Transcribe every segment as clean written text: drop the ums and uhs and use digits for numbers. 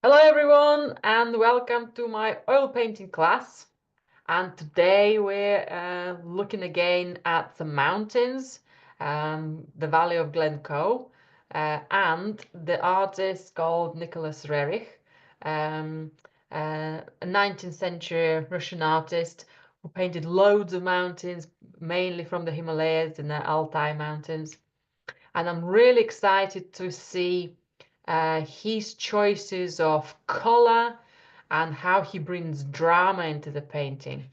Hello everyone and welcome to my oil painting class. And today we're looking again at the mountains, the Valley of Glencoe, and the artist called Nicholas Roerich, um, a 19th century Russian artist who painted loads of mountains, mainly from the Himalayas and the Altai mountains. And I'm really excited to see his choices of color and how he brings drama into the painting.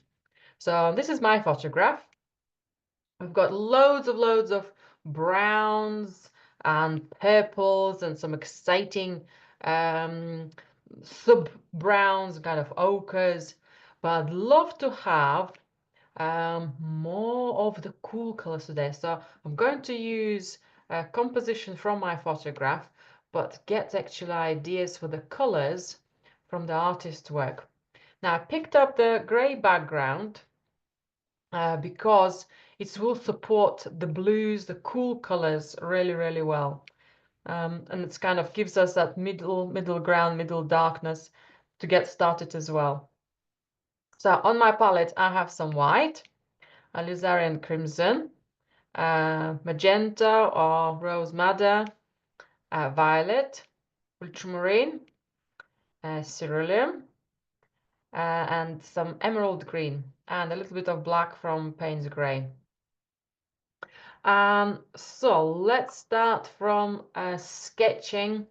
So this is my photograph. We've got loads of browns and purples and some exciting sub browns, kind of ochres, but I'd love to have more of the cool colors today. So I'm going to use a composition from my photograph, but get actual ideas for the colors from the artist's work. Now I picked up the gray background because it will support the blues, the cool colors really well. And it's kind of gives us that middle ground, middle darkness to get started as well. So on my palette, I have some white, alizarin crimson, magenta or rose madder, violet, ultramarine, cerulean, and some emerald green, and a little bit of black from Payne's Grey. So let's start from sketching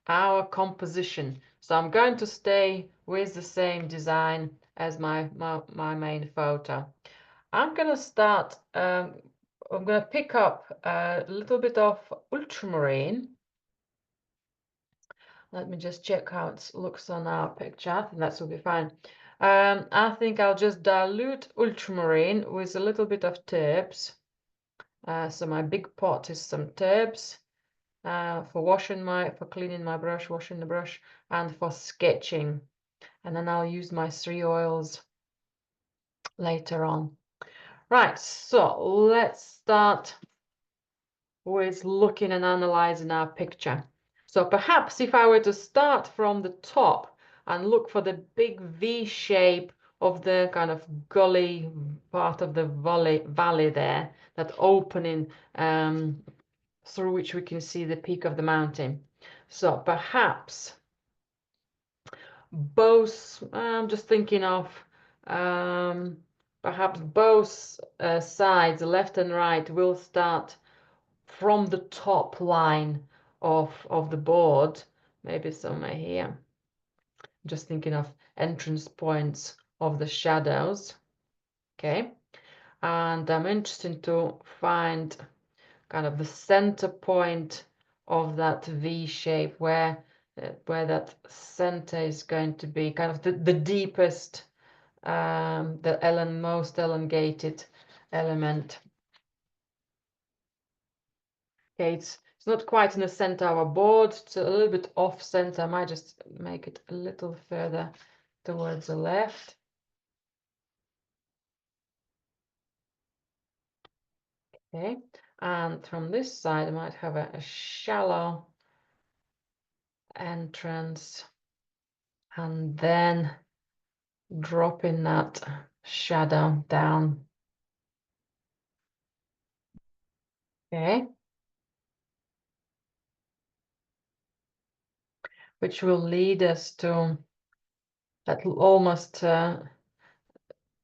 our composition. So I'm going to stay with the same design as my main photo. I'm going to start, I'm going to pick up a little bit of ultramarine. Let me just check how it looks on our picture. I think that will be fine. I think I'll just dilute ultramarine with a little bit of turbs. So my big pot is some turbs for cleaning my brush, washing the brush, and for sketching. And then I'll use my 3 oils later on. Right, so let's start with looking and analyzing our picture. So perhaps if I were to start from the top and look for the big V shape of the kind of gully part of the valley there, that opening through which we can see the peak of the mountain. So perhaps both, I'm just thinking of perhaps both sides, left and right, will start from the top line of the board, maybe somewhere here. Just thinking of entrance points of the shadows. Okay, and I'm interested to find kind of the center point of that V shape where that center is going to be kind of the deepest, the most elongated element. Okay, it's not quite in the center of our board. It's a little bit off center. I might just make it a little further towards the left. Okay, and from this side, I might have a shallow entrance and then dropping that shadow down. Okay, which will lead us to that almost a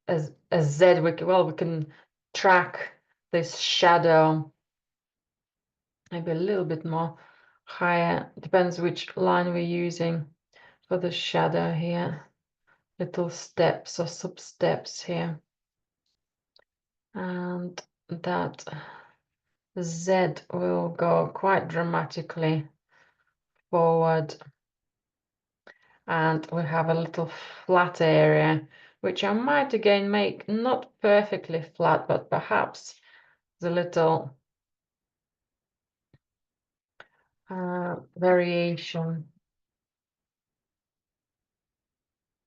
Z. We can track this shadow maybe a little bit more higher. Depends which line we're using for the shadow here. Little steps or sub steps here, and that Z will go quite dramatically forward. And we have a little flat area, which I might again make not perfectly flat, but perhaps the little variation.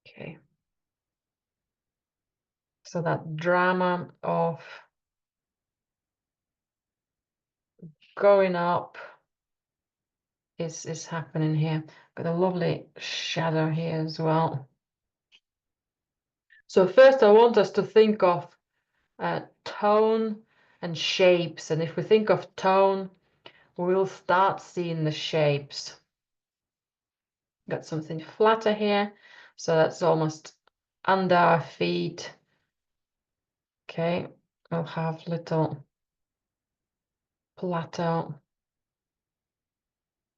Okay. So that drama of going up is happening here. Got a lovely shadow here as well. So first I want us to think of tone and shapes. And if we think of tone, we'll start seeing the shapes. Got something flatter here. So that's almost under our feet. Okay, we'll have little plateau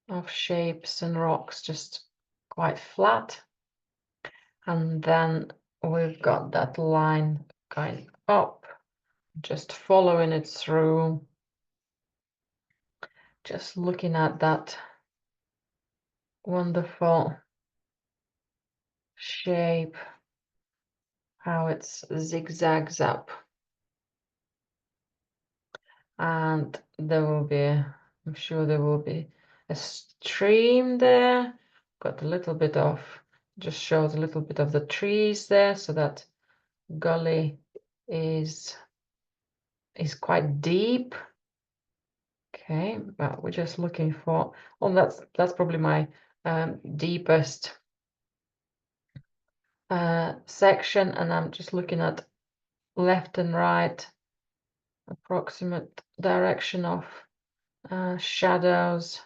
of shapes and rocks, just quite flat. And then we've got that line going up, just following it through, just looking at that wonderful shape, how it zigzags up. And there will be, I'm sure there will be a stream there. Got a little bit of, just shows a little bit of the trees there, so that gully is quite deep. Okay, but we're just looking for, oh, that's probably my deepest section, and I'm just looking at left and right, approximate direction of shadows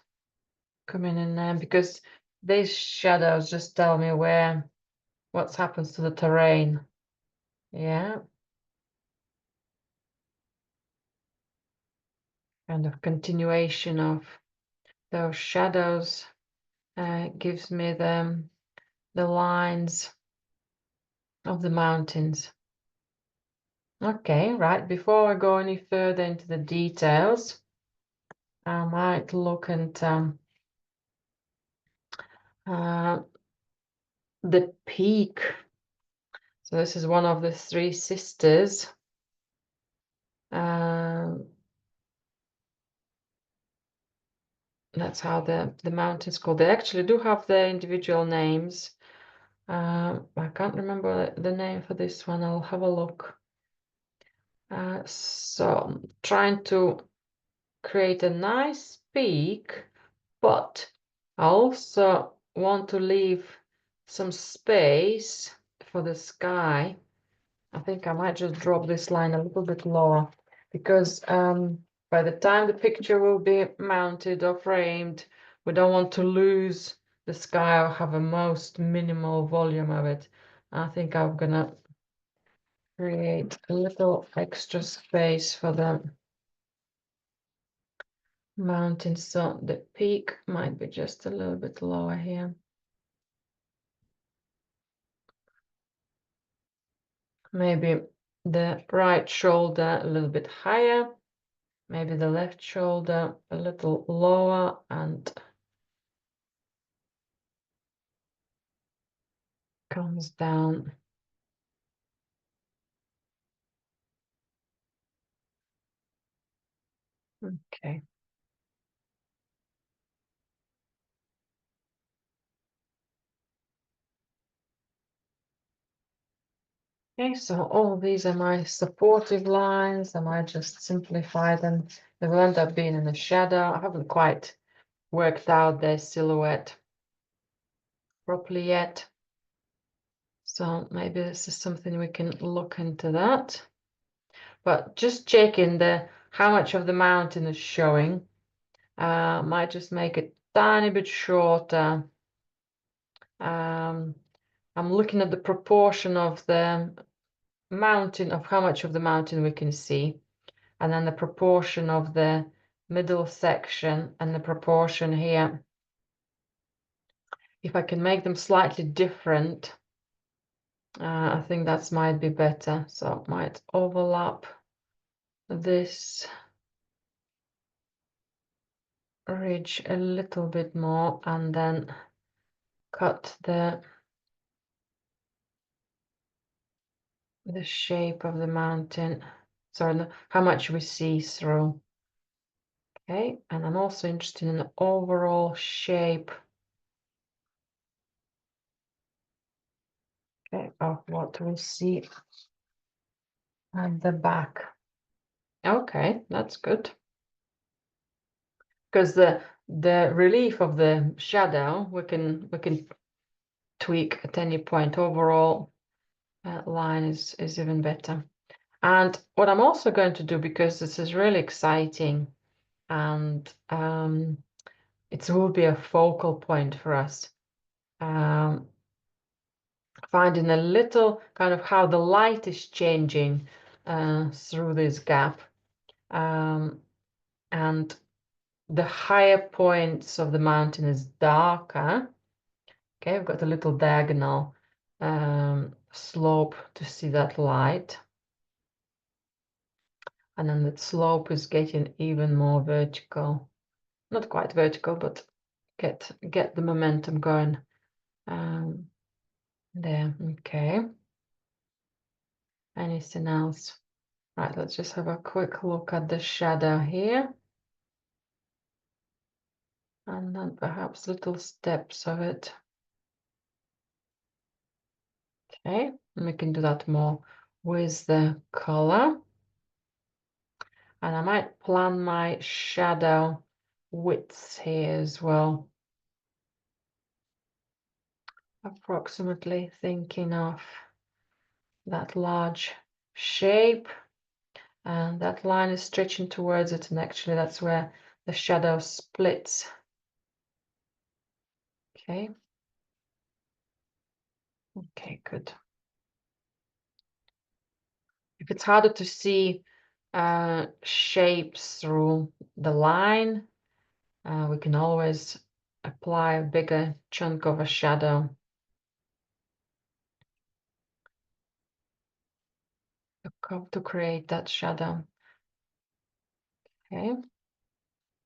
coming in there, because these shadows just tell me what happens to the terrain. Yeah, kind of continuation of those shadows gives me the lines of the mountains. Okay, right, before I go any further into the details, I might look at the peak. So this is one of the three sisters. That's how the mountain's called. They actually do have their individual names. I can't remember the name for this one. I'll have a look. So I'm trying to create a nice peak, but I also want to leave some space for the sky. I think I might just drop this line a little bit lower, because by the time the picture will be mounted or framed, we don't want to lose the sky or have a most minimal volume of it. I think I'm gonna create a little extra space for the mountain, so the peak might be just a little bit lower here. Maybe the right shoulder a little bit higher, maybe the left shoulder a little lower, and comes down. Okay. Okay, so all these are my supportive lines. I might just simplify them. They will end up being in the shadow. I haven't quite worked out their silhouette properly yet. So maybe this is something we can look into that. But just checking how much of the mountain is showing. Might just make it tiny bit shorter. I'm looking at the proportion of the mountain, of how much of the mountain we can see, and then the proportion of the middle section and the proportion here. If I can make them slightly different, I think that might be better. So I might overlap this ridge a little bit more, and then cut the shape of the mountain. Sorry, how much we see through. Okay, and I'm also interested in the overall shape, okay, of what we see at the back. Okay, that's good. Because the relief of the shadow, we can tweak at any point. Overall line is even better. And what I'm also going to do, because this is really exciting and it will be a focal point for us, finding a little kind of how the light is changing through this gap. And the higher points of the mountain is darker. Okay, we've got a little diagonal slope to see that light. And then the slope is getting even more vertical. Not quite vertical, but get the momentum going. There, okay. Anything else? Right, let's just have a quick look at the shadow here. And then perhaps little steps of it. Okay, and we can do that more with the color. And I might plan my shadow widths here as well. Approximately thinking of that large shape. And that line is stretching towards it, and actually that's where the shadow splits. Okay. Okay, good. If it's harder to see shapes through the line, we can always apply a bigger chunk of a shadow to create that shadow. Okay.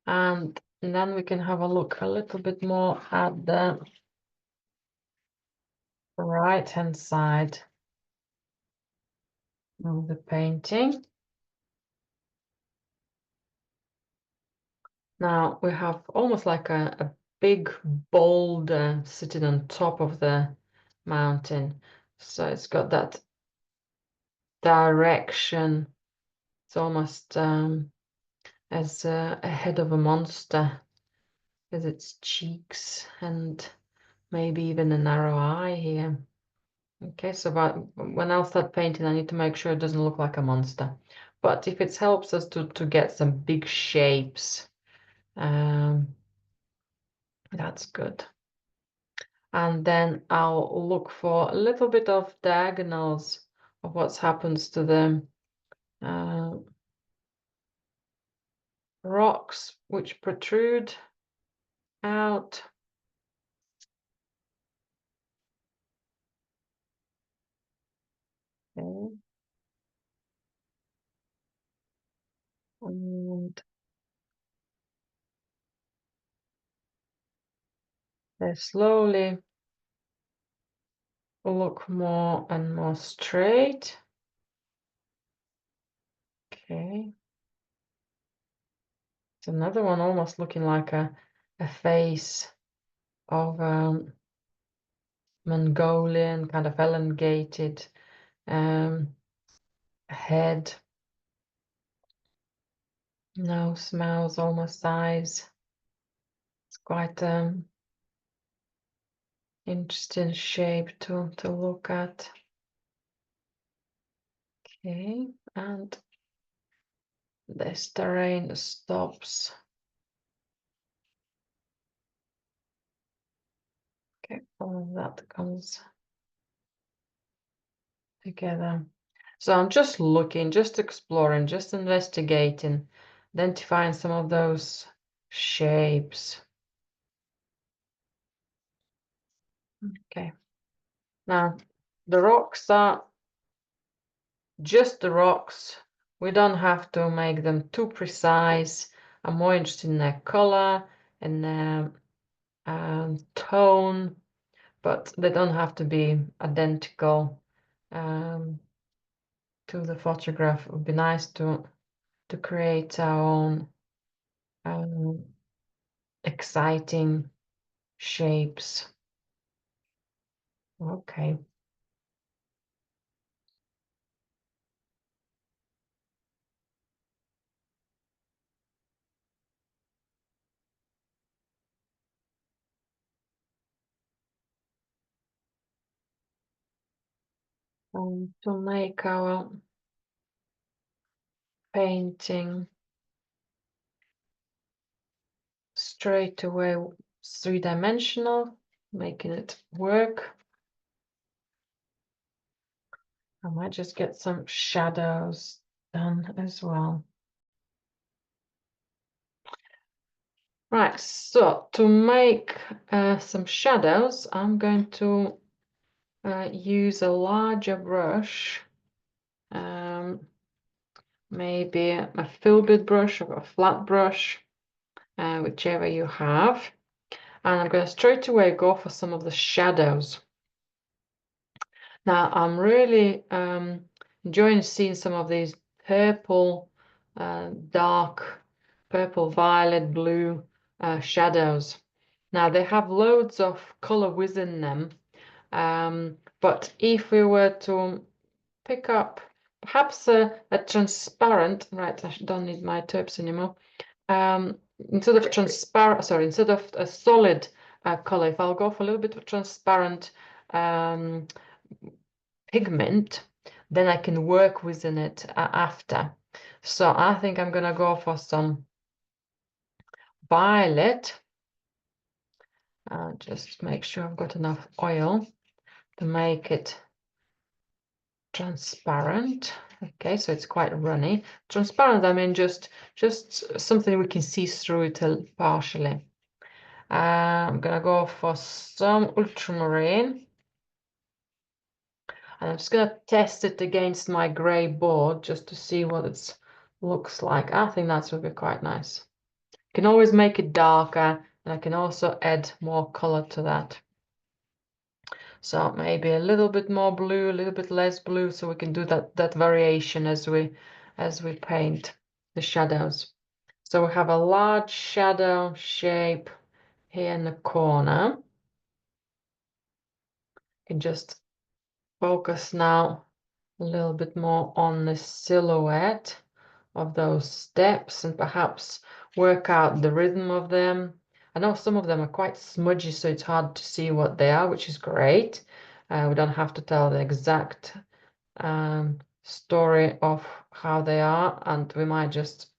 And then we can have a look a little bit more at the right-hand side of the painting. Now we have almost like a big boulder sitting on top of the mountain. So it's got that direction. It's almost as a head of a monster, with its cheeks and maybe even a narrow eye here. Okay, so when I'll start painting, I need to make sure it doesn't look like a monster. But if it helps us to get some big shapes, that's good. And then I'll look for a little bit of diagonals of what happens to the rocks which protrude out. Okay. And they slowly look more and more straight. Okay. It's another one almost looking like a face of Mongolian, kind of elongated head. Nose, mouth, almost eyes. It's quite interesting shape to look at. Okay, and this terrain stops. Okay, all of that comes together. So I'm just looking, just exploring, just investigating, identifying some of those shapes. Okay. Now, the rocks are just the rocks. We don't have to make them too precise. I'm more interested in their color and their tone, but they don't have to be identical to the photograph. It would be nice to create our own exciting shapes. Okay. to make our painting straight away three-dimensional, making it work. I might just get some shadows done as well. Right, so to make some shadows, I'm going to use a larger brush, maybe a filbert brush or a flat brush, whichever you have. And I'm going to straight away go for some of the shadows. Now, I'm really enjoying seeing some of these purple, dark purple, violet, blue shadows. Now, they have loads of color within them. But if we were to pick up perhaps a transparent, right, I don't need my tips anymore. Instead of transparent, sorry, instead of a solid color, if I'll go for a little bit of transparent pigment, then I can work within it after. So I think I'm gonna go for some violet. Just make sure I've got enough oil to make it transparent. Okay, so it's quite runny. Transparent, I mean just something we can see through it partially. I'm gonna go for some ultramarine. And I'm just gonna test it against my gray board just to see what it looks like. I think that would be quite nice. You can always make it darker, and I can also add more color to that. So maybe a little bit more blue, a little bit less blue, so we can do that variation as we paint the shadows. So we have a large shadow shape here in the corner. You can just focus now a little bit more on the silhouette of those steps and perhaps work out the rhythm of them. I know some of them are quite smudgy, so it's hard to see what they are, which is great. We don't have to tell the exact story of how they are, and we might just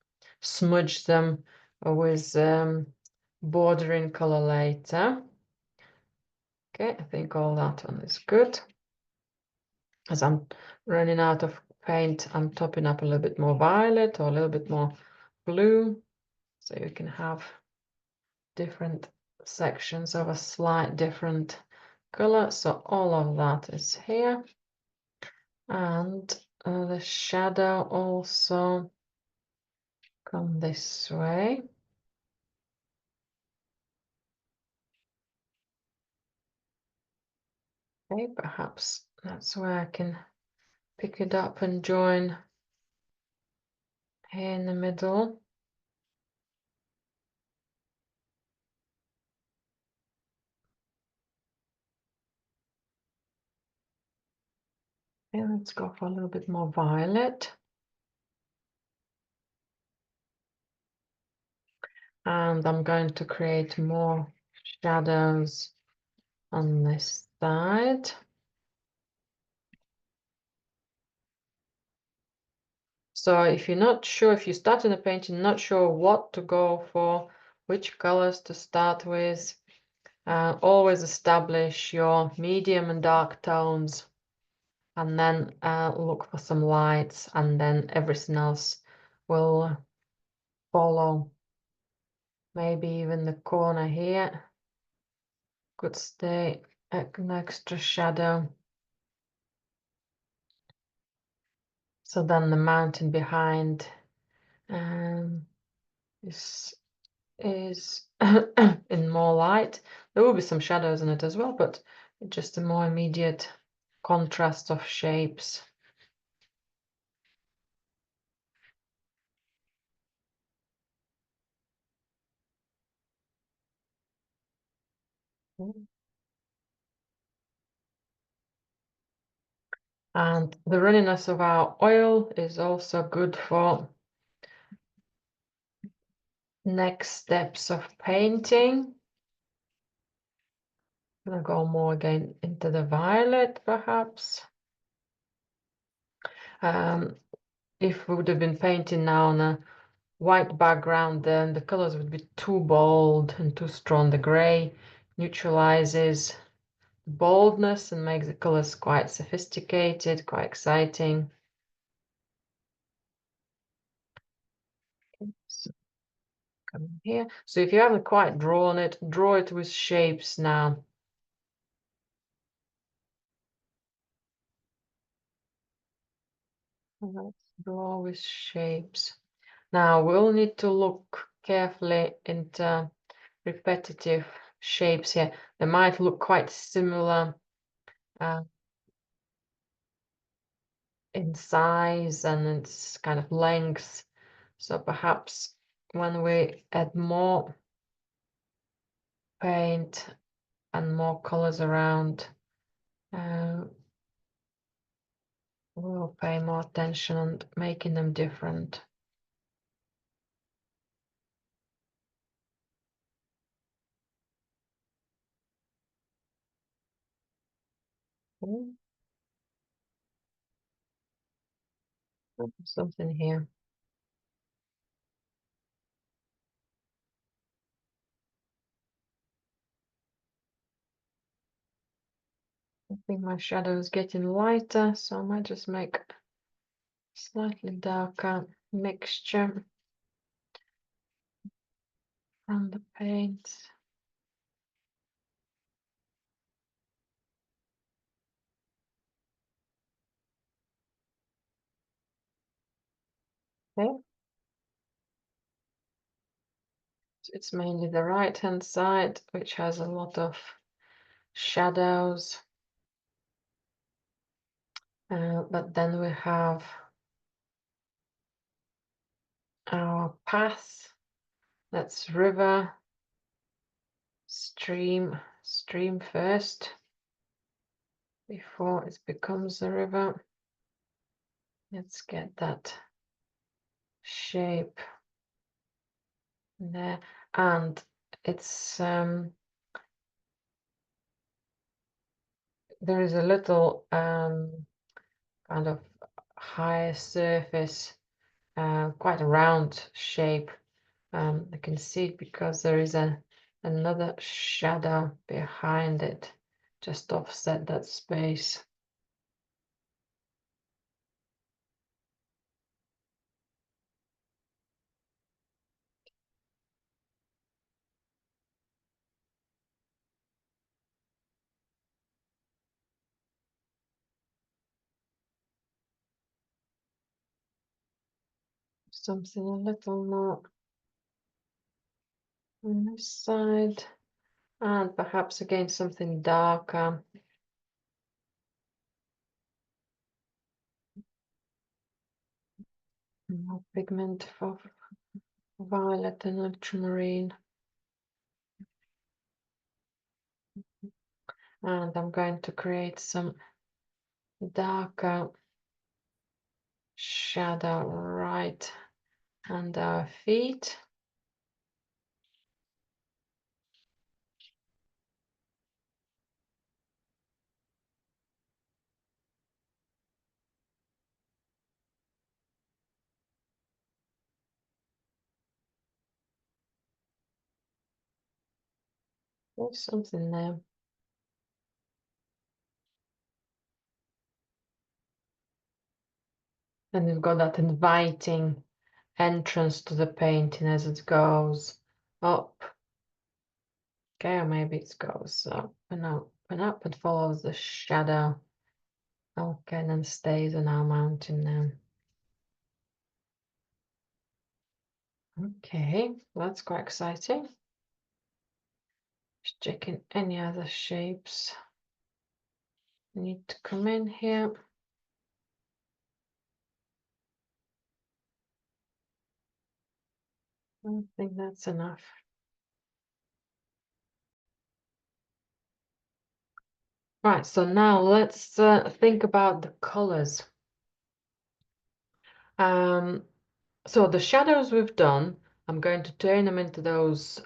smudge them with bordering color later. Okay, I think all that one is good. As I'm running out of paint, I'm topping up a little bit more violet or a little bit more blue, so you can have different sections of a slight different color. So all of that is here. And the shadow also come this way. Okay, perhaps that's where I can pick it up and join here in the middle. Okay, let's go for a little bit more violet. And I'm going to create more shadows on this side. So if you're not sure, if you start in a painting, not sure what to go for, which colors to start with, always establish your medium and dark tones, and then look for some lights, and then everything else will follow. Maybe even the corner here could stay an extra shadow. So then the mountain behind is in more light. There will be some shadows in it as well, but just a more immediate contrast of shapes. And the runniness of our oil is also good for next steps of painting. I'm gonna go more again into the violet, perhaps. If we would have been painting now on a white background, then the colors would be too bold and too strong. The gray neutralizes the boldness and makes the colors quite sophisticated, quite exciting. So come here. So if you haven't quite drawn it, draw it with shapes now. Let's draw with shapes. Now we'll need to look carefully into repetitive shapes here. They might look quite similar in size and its kind of length. So perhaps when we add more paint and more colors around, we'll pay more attention on making them different. Something here. I think my shadow is getting lighter, so I might just make slightly darker mixture from the paint. Okay. So it's mainly the right hand side, which has a lot of shadows. But then we have our path. That's river, stream first before it becomes a river. Let's get that shape there, and it's there is a little kind of high surface, quite a round shape. I can see it because there is another shadow behind it, just offset that space. Something a little more on this side, and perhaps again something darker. More pigment for violet and ultramarine. And I'm going to create some darker shadow right under our feet. There's something there. And we've got that inviting entrance to the painting as it goes up. Okay, or maybe it goes up and up and up and follows the shadow. Okay, and then stays on our mountain now. Okay, that's quite exciting. Just checking any other shapes need to come in here. I think that's enough. Right, so now let's think about the colors. So the shadows we've done, I'm going to turn them into those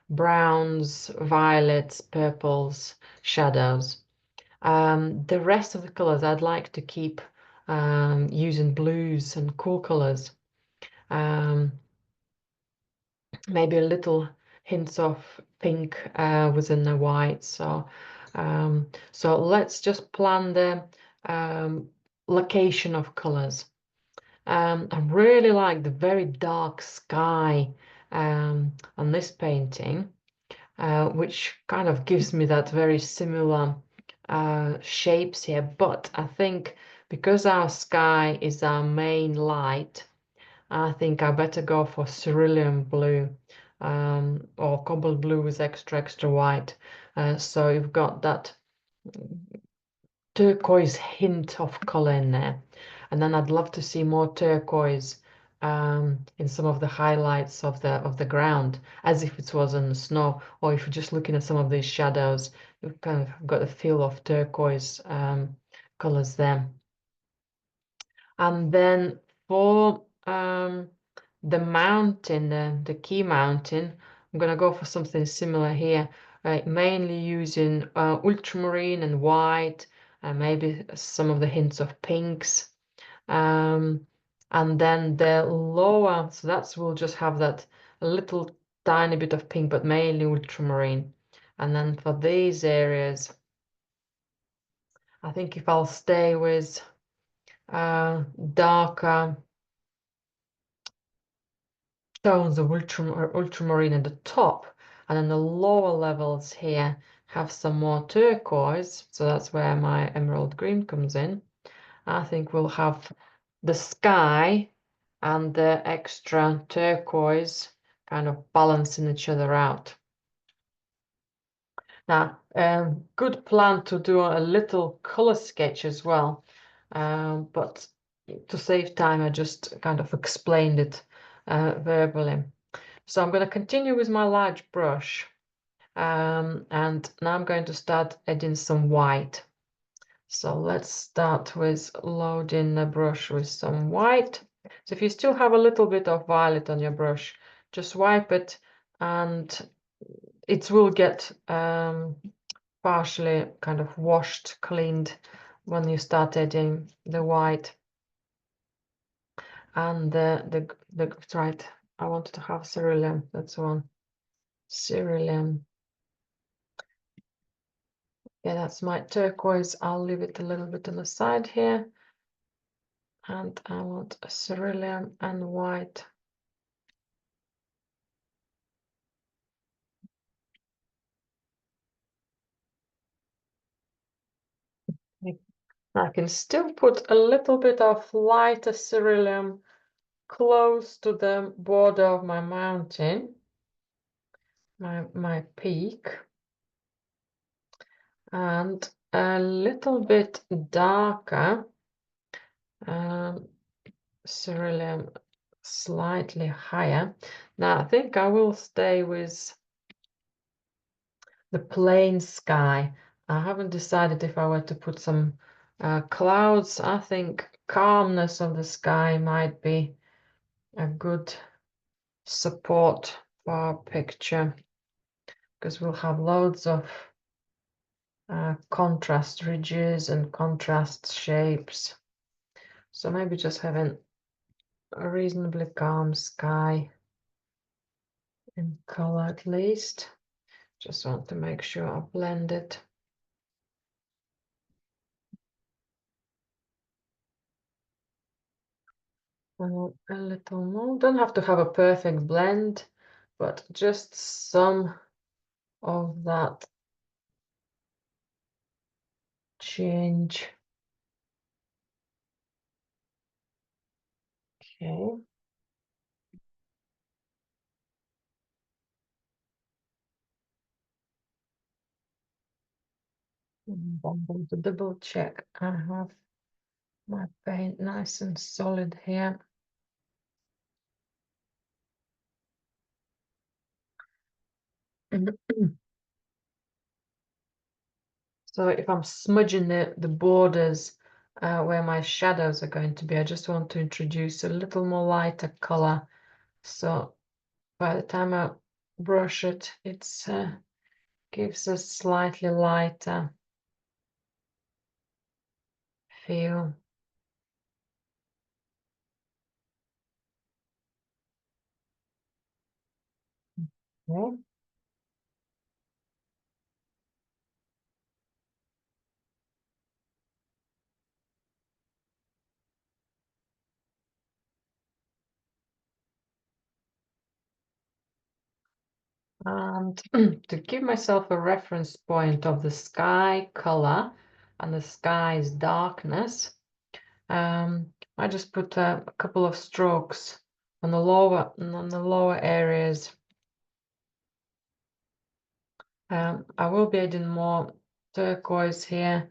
browns, violets, purples shadows. The rest of the colors I'd like to keep using blues and cool colors. Maybe a little hints of pink within the white. So let's just plan the location of colors. I really like the very dark sky on this painting, which kind of gives me that very similar shapes here. But I think because our sky is our main light, I think I better go for cerulean blue or cobalt blue with extra white. So you've got that turquoise hint of color in there. And then I'd love to see more turquoise in some of the highlights of the ground, as if it was in the snow, or if you're just looking at some of these shadows, you've kind of got a feel of turquoise colors there. And then for the mountain, the key mountain, I'm going to go for something similar here, mainly using ultramarine and white, and maybe some of the hints of pinks. And then the lower, so we'll just have that a little tiny bit of pink, but mainly ultramarine. And then for these areas, I think if I'll stay with darker tones of ultramarine at the top, and then the lower levels here have some more turquoise, so that's where my emerald green comes in. I think we'll have the sky and the extra turquoise kind of balancing each other out. Now, good plan to do a little color sketch as well, but to save time, I just kind of explained it verbally. So I'm going to continue with my large brush, and now I'm going to start adding some white. So let's start with loading the brush with some white. So if you still have a little bit of violet on your brush, just wipe it and it will get partially kind of washed, cleaned when you start adding the white. And that's right, I wanted to have cerulean, that's one. Cerulean. Yeah, that's my turquoise. I'll leave it a little bit on the side here. And I want a cerulean and white. I can still put a little bit of lighter cerulean close to the border of my mountain, my peak, and a little bit darker cerulean slightly higher. Now I think I will stay with the plain sky. I haven't decided if I were to put some clouds. I think calmness of the sky might be a good support for our picture, because we'll have loads of contrast ridges and contrast shapes. So maybe just having a reasonably calm sky in color at least. Just want to make sure I blend it. A little more. Don't have to have a perfect blend, but just some of that change. Okay. I'm going to double check. I have my paint nice and solid here. So if I'm smudging the borders where my shadows are going to be, I just want to introduce a little more lighter color. So by the time I brush it, it gives a slightly lighter feel. Okay. And to give myself a reference point of the sky color and the sky's darkness, I just put a couple of strokes on the lower areas. I will be adding more turquoise here,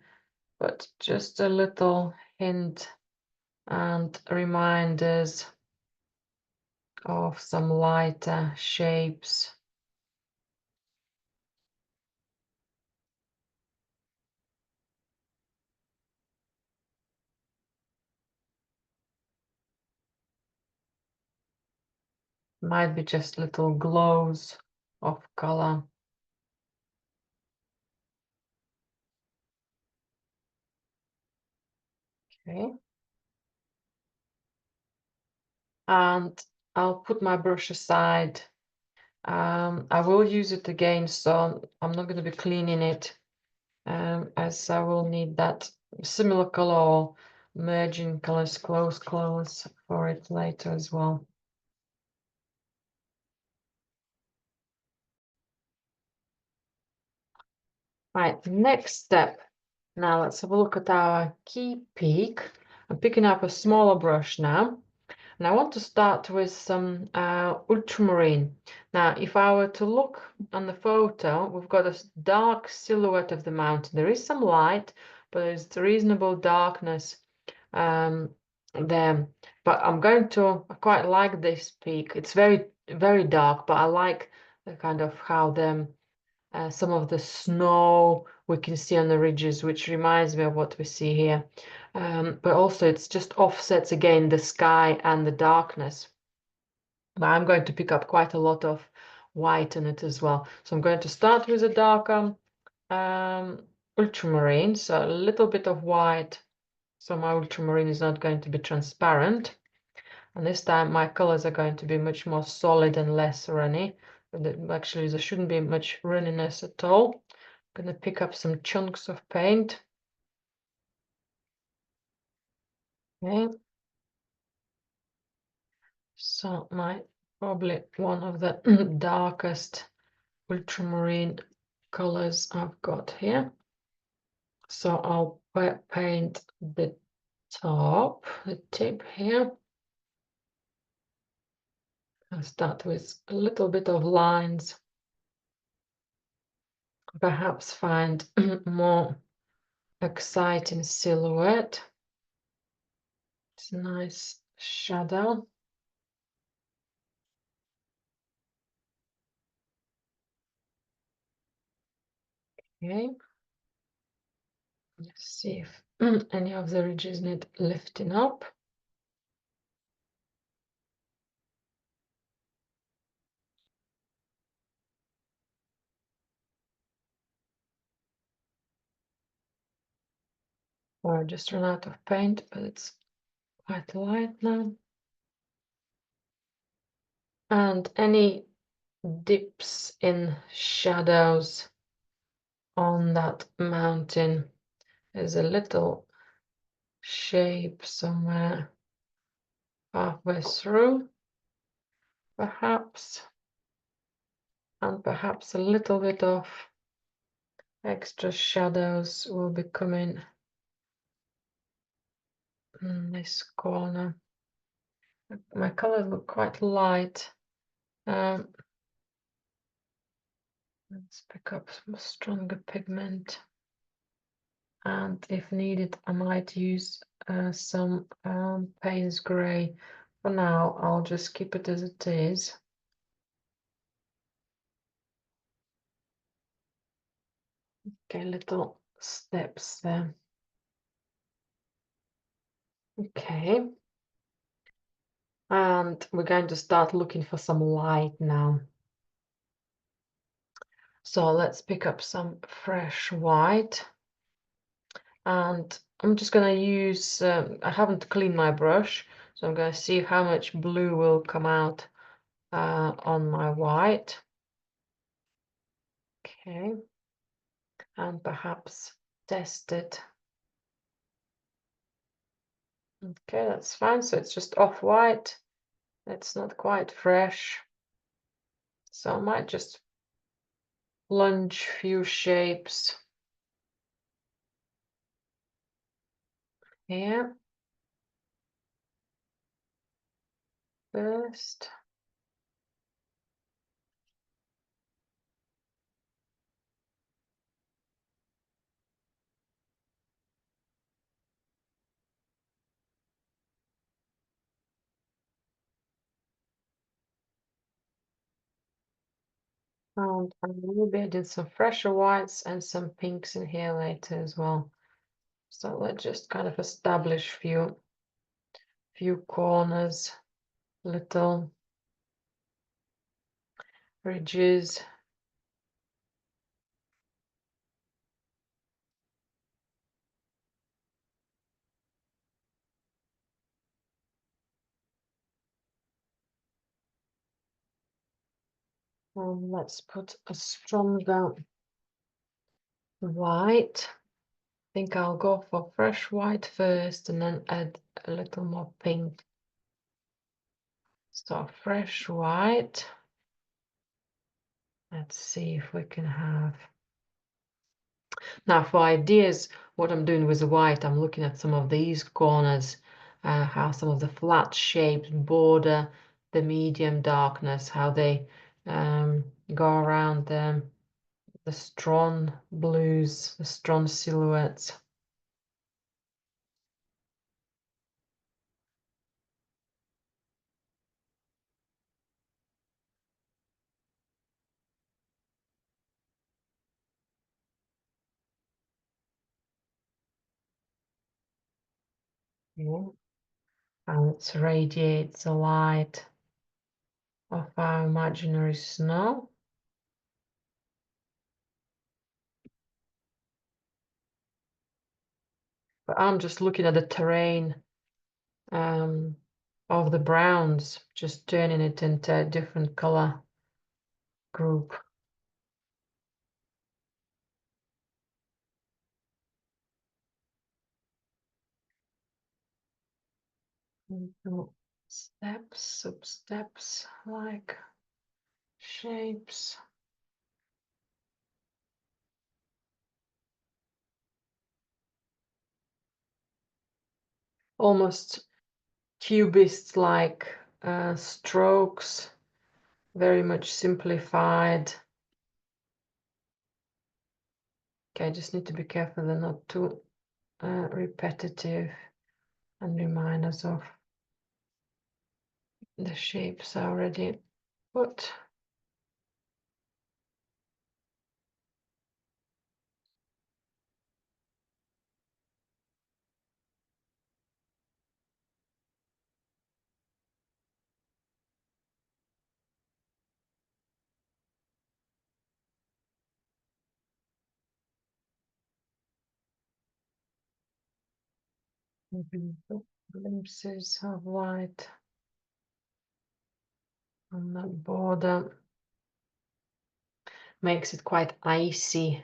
but just a little hint and reminders of some lighter shapes. Might be just little glows of color. Okay. And I'll put my brush aside. I will use it again, so I'm not going to be cleaning it, as I will need that similar color or merging colors close for it later as well. Right, next step. Now let's have a look at our key peak. I'm picking up a smaller brush now. And I want to start with some ultramarine. Now, if I were to look on the photo, we've got a dark silhouette of the mountain. There is some light, but there's reasonable darkness there. But I quite like this peak. It's very, very dark, but I like the kind of how some of the snow we can see on the ridges, which reminds me of what we see here. But also it's just offsets again the sky and the darkness. But I'm going to pick up quite a lot of white in it as well. So I'm going to start with a darker ultramarine, so a little bit of white. So my ultramarine is not going to be transparent. And this time my colors are going to be much more solid and less runny. Actually, there shouldn't be much runniness at all. I'm going to pick up some chunks of paint. Okay. So probably one of the darkest ultramarine colors I've got here. So I'll paint the top, the tip here. I'll start with a little bit of lines. Perhaps find more exciting silhouette. It's a nice shadow. Okay. Let's see if any of the ridges need lifting up. Or I just run out of paint, but it's quite light now. And any dips in shadows on that mountain. There's a little shape somewhere halfway through, perhaps, and perhaps a little bit of extra shadows will be coming in this corner. My colors look quite light. Let's pick up some stronger pigment. And if needed, I might use some Payne's Grey. For now, I'll just keep it as it is. Okay, little steps there. Okay. And we're going to start looking for some light now. So let's pick up some fresh white. And I'm just going to use, I haven't cleaned my brush, so I'm going to see how much blue will come out on my white. Okay, and perhaps test it. Okay, that's fine. So it's just off-white. It's not quite fresh. So I might just plunge few shapes here first. And maybe I did some fresher whites and some pinks in here later as well. So let's just kind of establish few corners, little ridges. And let's put a stronger white. I think I'll go for fresh white first and then add a little more pink. So fresh white. Let's see if we can have. Now for ideas, what I'm doing with the white, I'm looking at some of these corners, how some of the flat shapes border the medium darkness, how they go around the strong blues, the strong silhouettes. Yeah. And let's radiate the light of our imaginary snow. But I'm just looking at the terrain of the browns, just turning it into a different color group. Little steps, sub-steps, like shapes. Almost cubist-like strokes, very much simplified. Okay, I just need to be careful they're not too repetitive and remind us of the shapes already put. Maybe glimpses of light on that border. Makes it quite icy.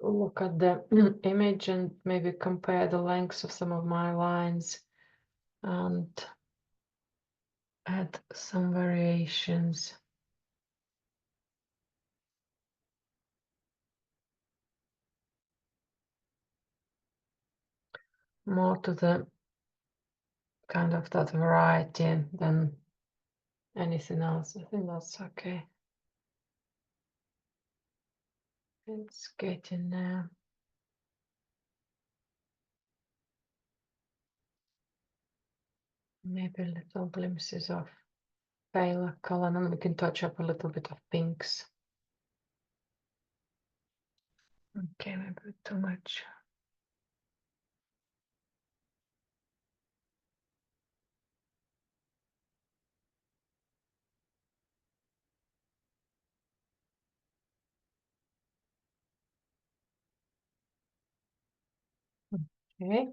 Look at the image and maybe compare the lengths of some of my lines and add some variations. More to the kind of that variety than anything else. I think that's okay. It's getting there. Maybe little glimpses of paler color, and then we can touch up a little bit of pinks. Okay, maybe too much. Okay.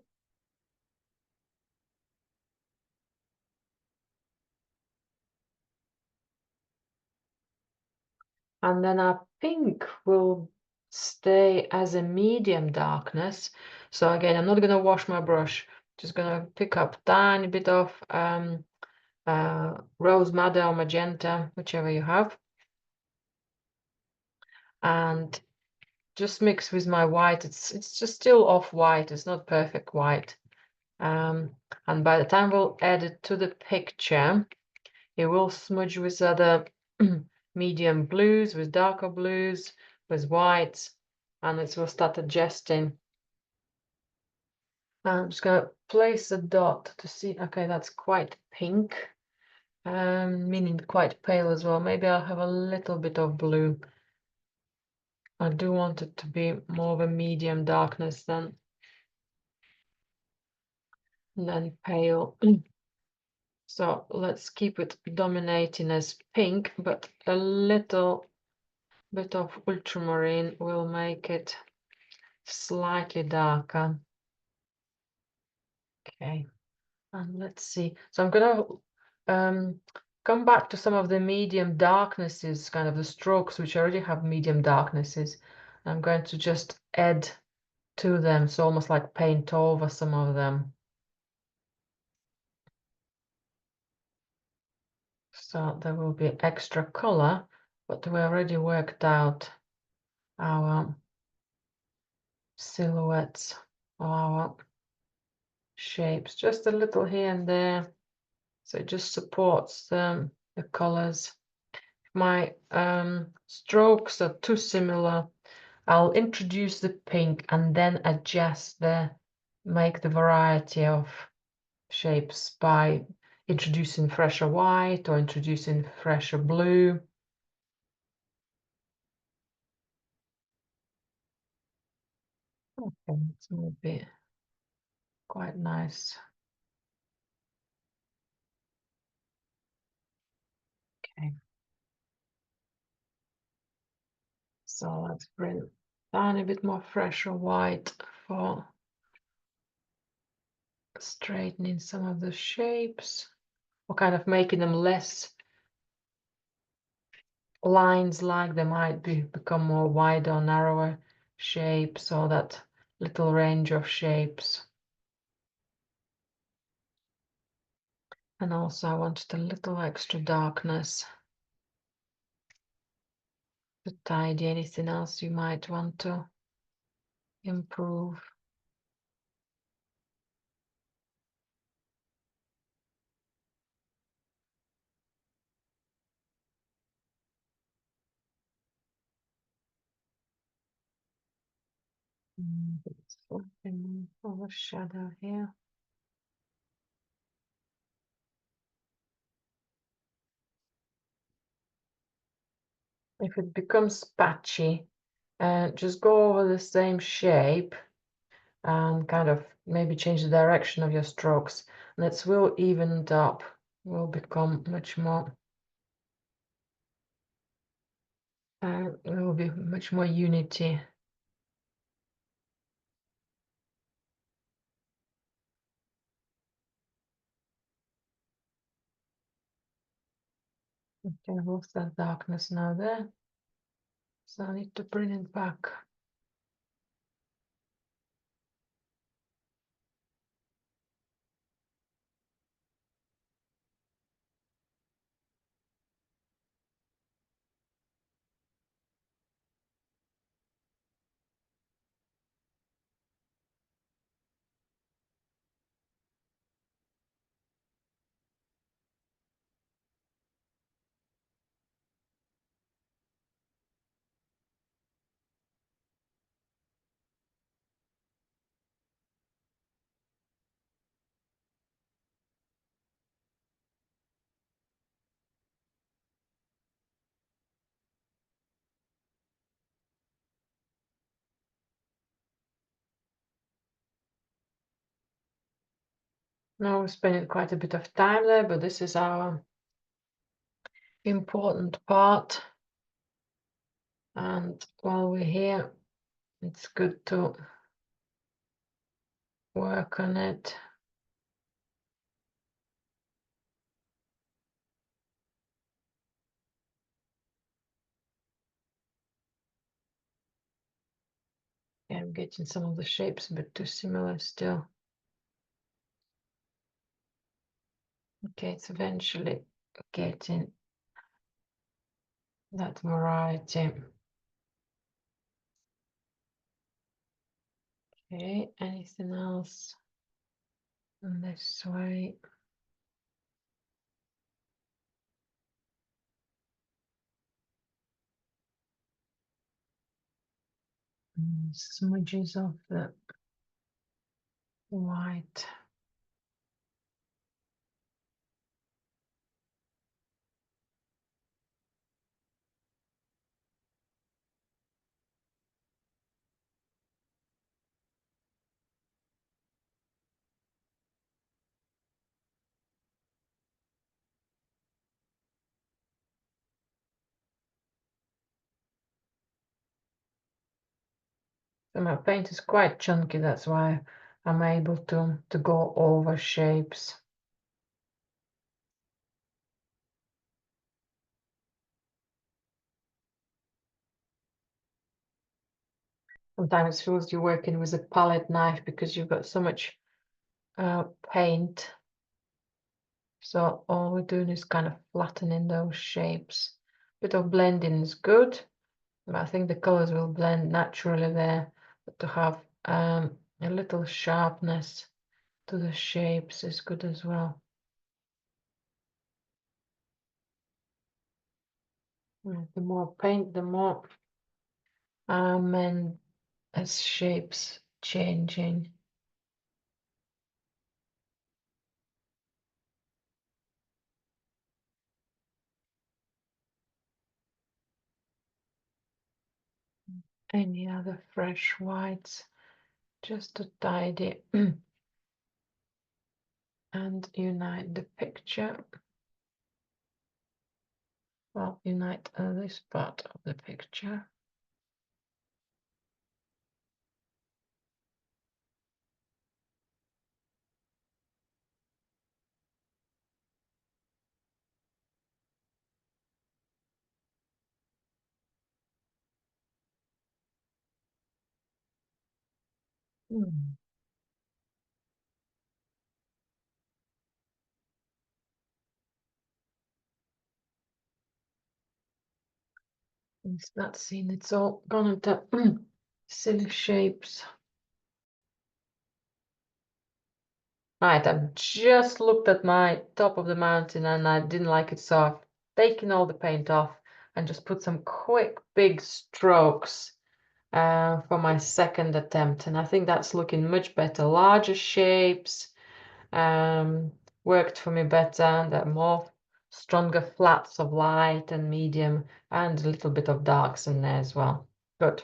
And then our pink will stay as a medium darkness. So again, I'm not going to wash my brush, just going to pick up tiny bit of rose madder or magenta, whichever you have, and just mix with my white. It's just still off white, it's not perfect white. And by the time we'll add it to the picture, it will smudge with other medium blues, with darker blues, with whites, and it will start adjusting. I'm just going to place a dot to see. Okay, that's quite pink, meaning quite pale as well. Maybe I'll have a little bit of blue. I do want it to be more of a medium darkness than pale. So let's keep it dominating as pink, but a little bit of ultramarine will make it slightly darker. Okay, and let's see. So I'm gonna come back to some of the medium darknesses, kind of the strokes which already have medium darknesses. I'm going to just add to them, so almost like paint over some of them. So there will be extra color, but we already worked out our silhouettes, our shapes, just a little here and there. So it just supports the colors. My strokes are too similar. I'll introduce the pink and then adjust make the variety of shapes by introducing fresher white or introducing fresher blue. Okay, it's going to be quite nice. Okay. So let's bring down a bit more fresher white for straightening some of the shapes, or kind of making them less lines, like they might become more wider or narrower shapes, or that little range of shapes. And also I wanted a little extra darkness to tidy anything else you might want to improve. Something of a shadow here. If it becomes patchy, just go over the same shape and kind of maybe change the direction of your strokes, and it will even it up, will become much more, there will be much more unity. Okay, what's that darkness now there? So I need to bring it back. Now we're spending quite a bit of time there, but this is our important part. And while we're here, it's good to work on it. Yeah, I'm getting some of the shapes a bit too similar still. Okay, it's eventually getting that variety. Okay, anything else in this way? Smudges of the white. So my paint is quite chunky, that's why I'm able to go over shapes. Sometimes it feels you're working with a palette knife because you've got so much paint. So all we're doing is kind of flattening those shapes. Bit of blending is good, but I think the colors will blend naturally there. But to have a little sharpness to the shapes is good as well. The more paint, the more and as shapes changing. Any other fresh whites, just to tidy and unite the picture. Well, unite this part of the picture. It's not seen, it's all gone into silly shapes. Right, I've just looked at my top of the mountain and I didn't like it, so I've taken all the paint off and just put some quick big strokes for my second attempt. And I think that's looking much better. Larger shapes worked for me better. There are more stronger flats of light and medium and a little bit of darks in there as well. Good.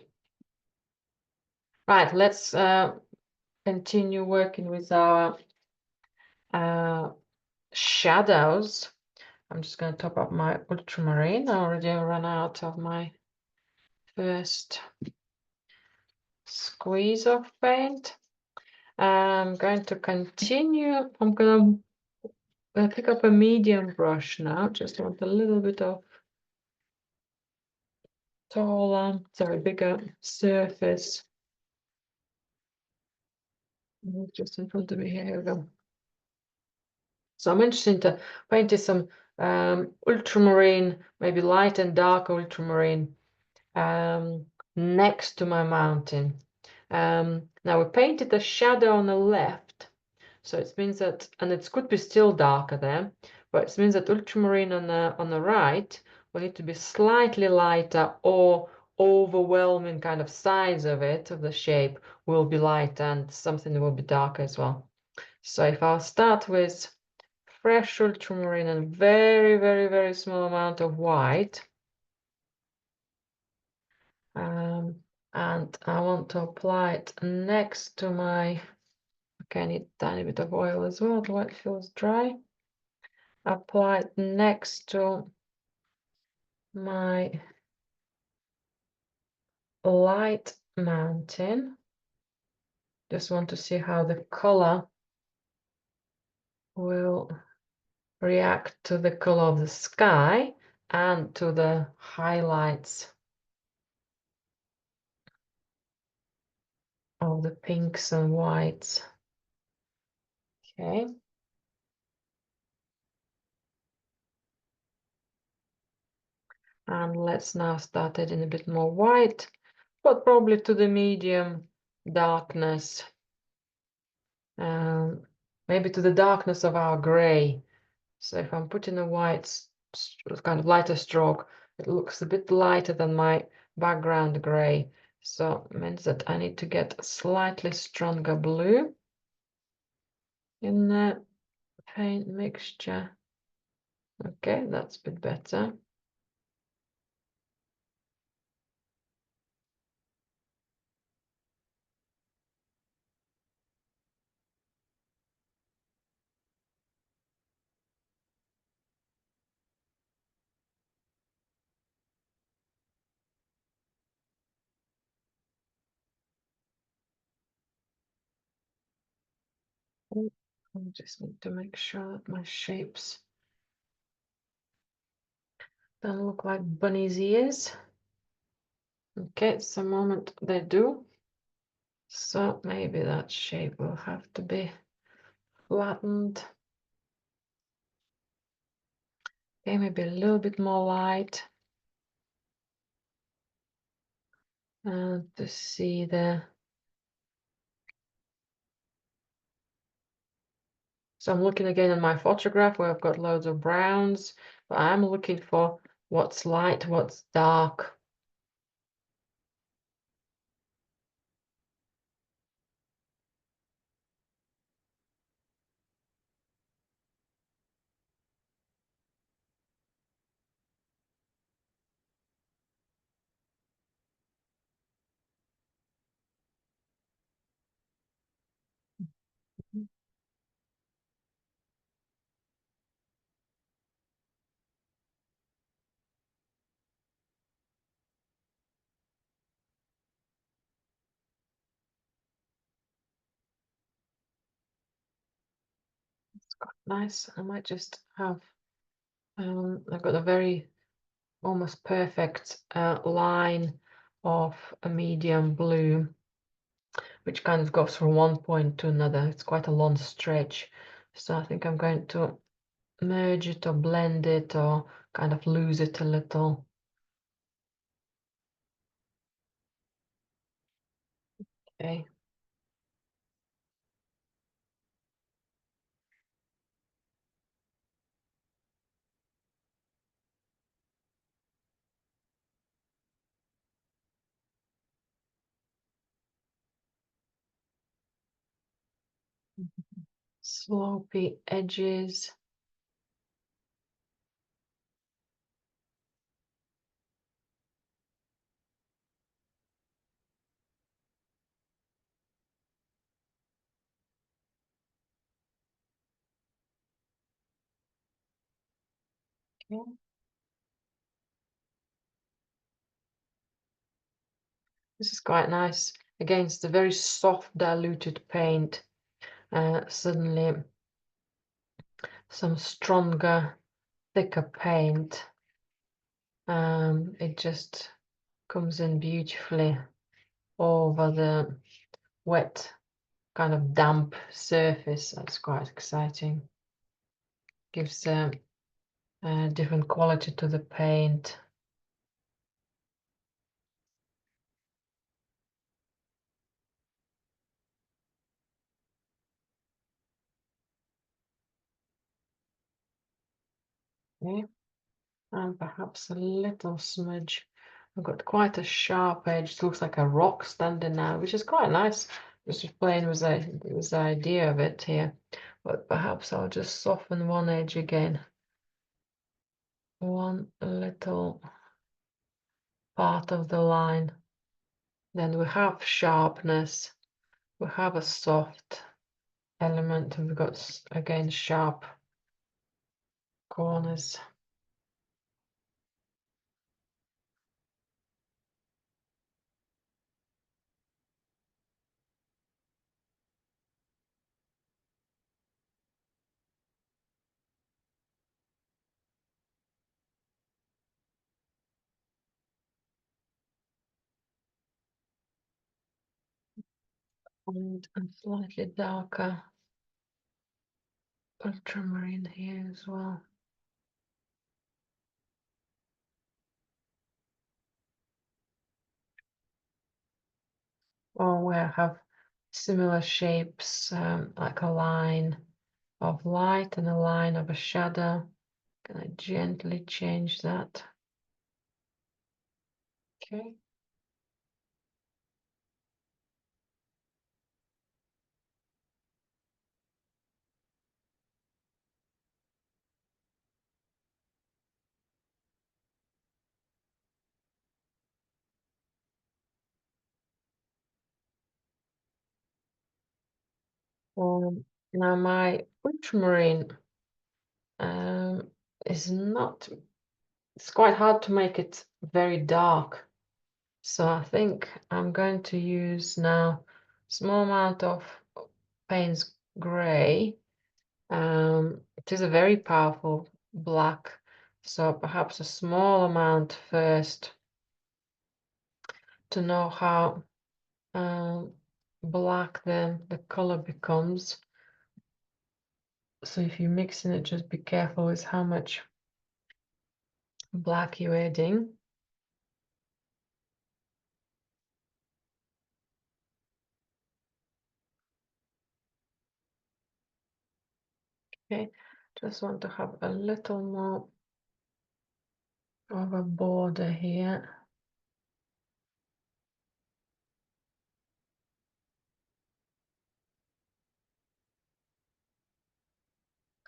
Right, let's continue working with our shadows. I'm just going to top up my ultramarine. I already ran out of my first squeeze of paint. I'm going to continue. I'm going to pick up a medium brush now. Just want a little bit of bigger surface. Just in front of me, here we go. So I'm interested to paint some ultramarine, maybe light and dark ultramarine next to my mountain. Now we painted the shadow on the left, so it means that, and it could be still darker there, but it means that ultramarine on the right will need to be slightly lighter, or overwhelming kind of size of it, of the shape, will be lighter, and something will be darker as well. So if I'll start with fresh ultramarine and very, very, very small amount of white, and I want to apply it next to my Okay, I need a tiny bit of oil as well, the white feels dry. Apply it next to my light mountain. Just want to see how the color will react to the color of the sky and to the highlights of the pinks and whites. Okay. And let's now start adding a bit more white, but probably to the medium darkness. Maybe to the darkness of our gray. So if I'm putting a white, kind of lighter stroke, it looks a bit lighter than my background gray. So it means that I need to get a slightly stronger blue in the paint mixture. Okay, that's a bit better. I just need to make sure that my shapes don't look like bunny's ears. Okay, so moment they do. So maybe that shape will have to be flattened. Okay, maybe a little bit more light. And to see the... So I'm looking again at my photograph where I've got loads of browns, but I'm looking for what's light, what's dark. It's quite nice. I might just have, I've got a very almost perfect line of a medium blue, which kind of goes from one point to another. It's quite a long stretch. So I think I'm going to merge it or blend it or kind of lose it a little. Okay. Slopey edges. Okay. This is quite nice. Again, it's a very soft diluted paint. Suddenly some stronger, thicker paint. It just comes in beautifully over the wet, kind of damp surface. That's quite exciting. Gives a different quality to the paint. Okay. And perhaps a little smudge. I've got quite a sharp edge. It looks like a rock standing out, which is quite nice. Just playing with the idea of it here. But perhaps I'll just soften one edge again. One little part of the line. Then we have sharpness. We have a soft element. We've got, again, sharp corners. And a slightly darker ultramarine here as well. Or we have similar shapes, like a line of light and a line of a shadow. Can I gently change that? Okay. Now my ultramarine is not, it's quite hard to make it very dark. So I think I'm going to use now small amount of Payne's Grey. It is a very powerful black, so perhaps a small amount first to know how black then the color becomes. So if you're mixing it, just be careful with how much black you're adding. Okay, just want to have a little more of a border here.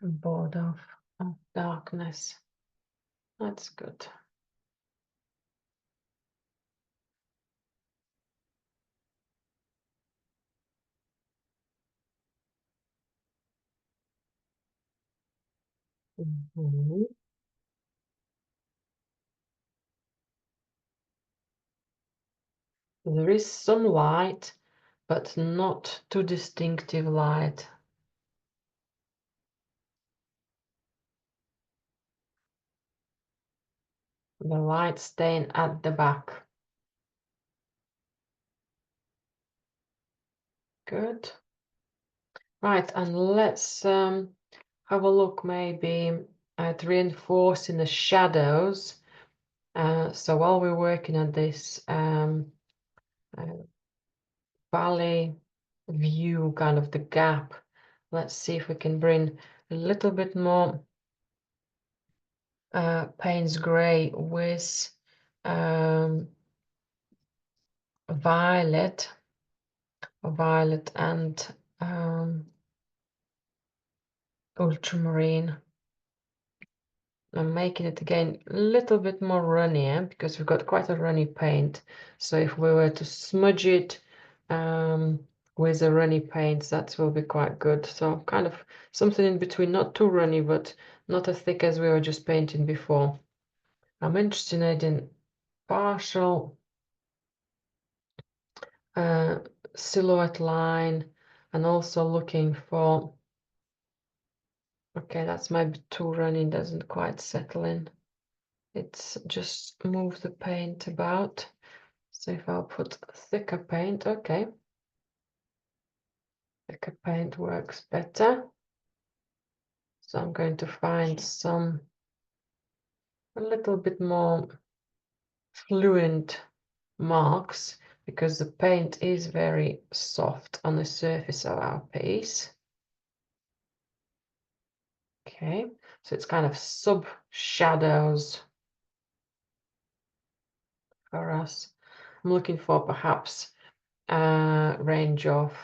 A border of darkness. That's good. Mhm. There is some light, but not too distinctive light. The light staying at the back. Good. Right, and let's have a look maybe at reinforcing the shadows. So while we're working on this uh, valley view, kind of the gap, let's see if we can bring a little bit more Payne's Grey with violet and ultramarine. I'm making it again a little bit more runnier because we've got quite a runny paint. So if we were to smudge it with a runny paint, that will be quite good. So kind of something in between, not too runny, but not as thick as we were just painting before. I'm interested in partial silhouette line and also looking for, okay, that's maybe too runny, doesn't quite settle in. It's just move the paint about. So if I'll put thicker paint, okay. Thicker paint works better. So I'm going to find a little bit more fluent marks because the paint is very soft on the surface of our piece. Okay, so it's kind of sub shadows for us. I'm looking for perhaps a range of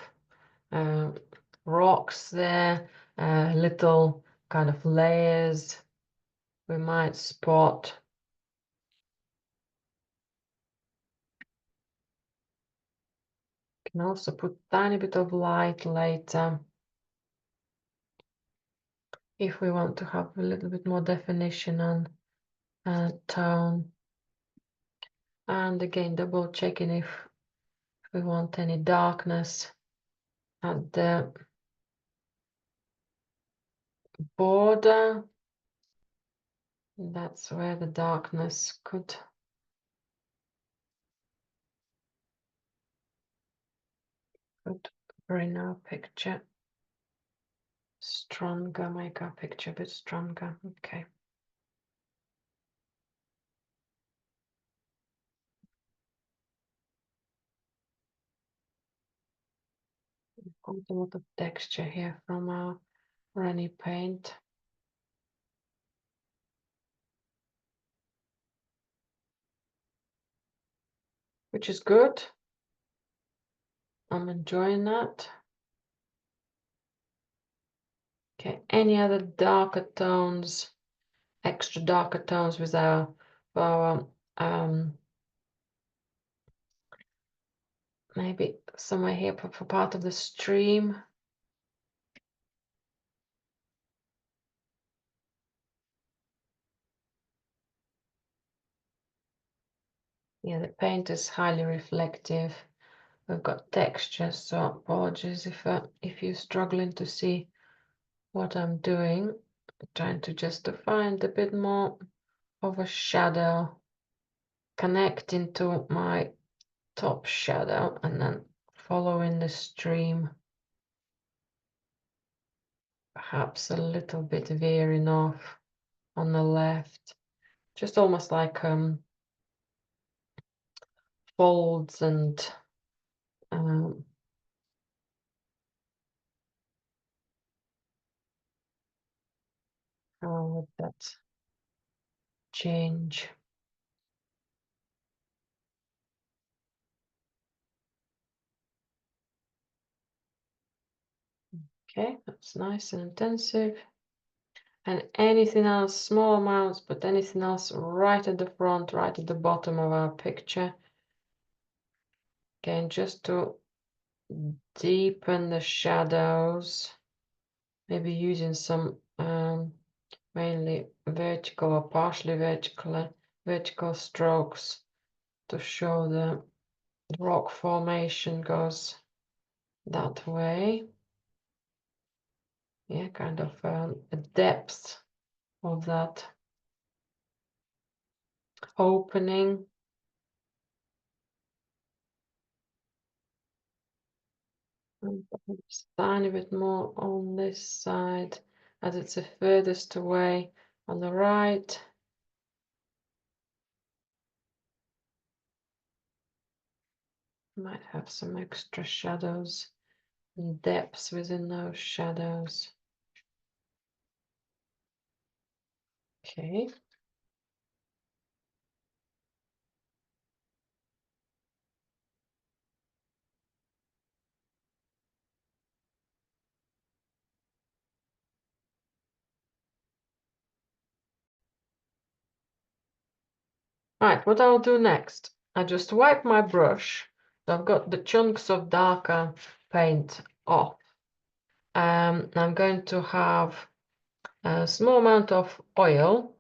rocks there, little kind of layers we might spot. Can also put tiny bit of light later. if we want to have a little bit more definition and tone. And again, double checking if we want any darkness at the border. That's where the darkness could bring our picture stronger, make our picture a bit stronger. Okay. Got a lot of texture here from our runny paint. Which is good. I'm enjoying that. Okay, any other darker tones, extra darker tones with our maybe somewhere here for part of the stream. Yeah, the paint is highly reflective. We've got texture, so apologies if you're struggling to see what I'm doing. I'm trying to just to find a bit more of a shadow connecting to my top shadow and then following the stream. Perhaps a little bit veering off on the left, just almost like folds and how would that change? Okay, that's nice and intensive. And anything else, small amounts, but anything else right at the front, right at the bottom of our picture. Again, just to deepen the shadows, maybe using some mainly vertical or partially vertical strokes to show the rock formation goes that way. Yeah, kind of a depth of that opening. And perhaps a tiny bit more on this side as it's the furthest away on the right. Might have some extra shadows and depths within those shadows. Okay. Right, what I'll do next, I just wipe my brush. So I've got the chunks of darker paint off. I'm going to have a small amount of oil,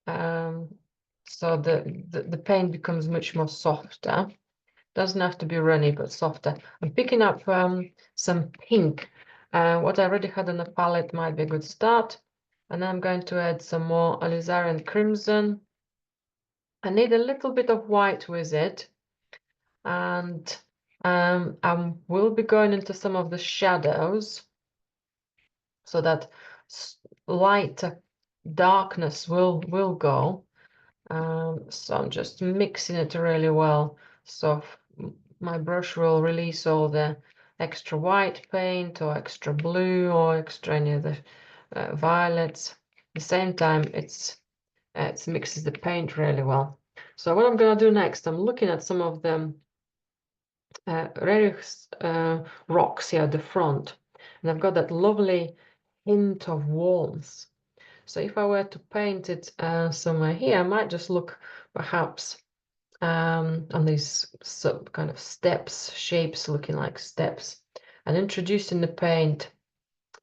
so the paint becomes much more softer. Doesn't have to be runny, but softer. I'm picking up some pink. What I already had on the palette might be a good start. And then I'm going to add some more alizarin crimson. I need a little bit of white with it. And I will be going into some of the shadows so that lighter darkness will go. So I'm just mixing it really well. So my brush will release all the extra white paint or extra blue or extra any of the violets. At the same time, it mixes the paint really well. So what I'm going to do next, I'm looking at some of the rocks here at the front, and I've got that lovely hint of warmth. So if I were to paint it somewhere here, I might just look perhaps on these kind of steps, shapes looking like steps, and introducing the paint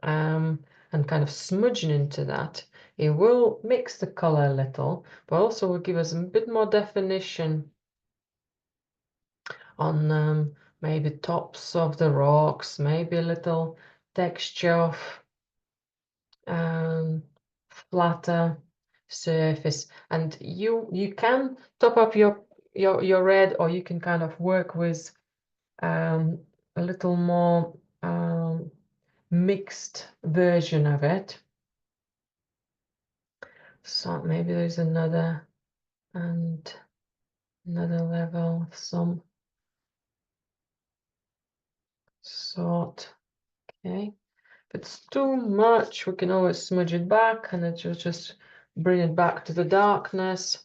and and kind of smudging into that, it will mix the color a little, but also will give us a bit more definition on maybe tops of the rocks, maybe a little texture of flatter surface. And you can top up your red, or you can kind of work with a little more mixed version of it. So maybe there's another level of some sort. Okay, if it's too much, we can always smudge it back, and it will just bring it back to the darkness.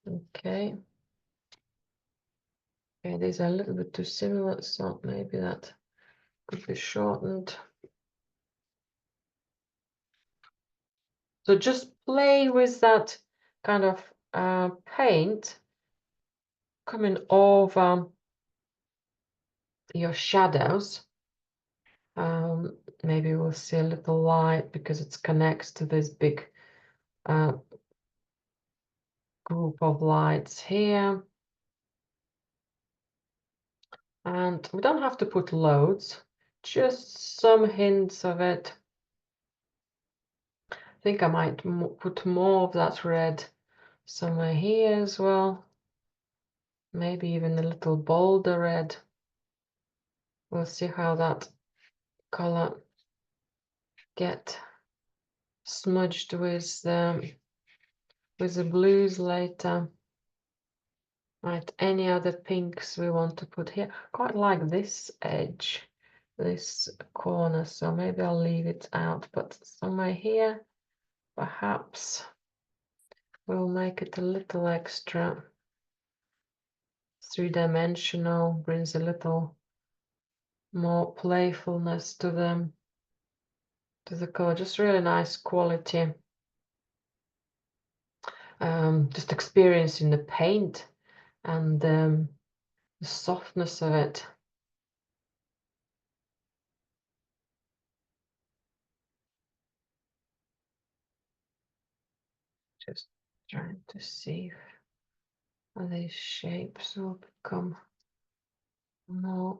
Okay. Okay, these are a little bit too similar, so maybe that could be shortened. So just play with that kind of paint coming over your shadows. Maybe we'll see a little light because it connects to this big group of lights here. And we don't have to put loads, just some hints of it. I think I might put more of that red somewhere here as well. Maybe even a little bolder red. We'll see how that color get smudged with the blues later. Right, any other pinks we want to put here? Quite like this edge, this corner, so maybe I'll leave it out, but somewhere here, perhaps we'll make it a little extra three-dimensional, brings a little more playfulness to the color. Just really nice quality. Just experiencing the paint and the softness of it. Just trying to see if these shapes will become more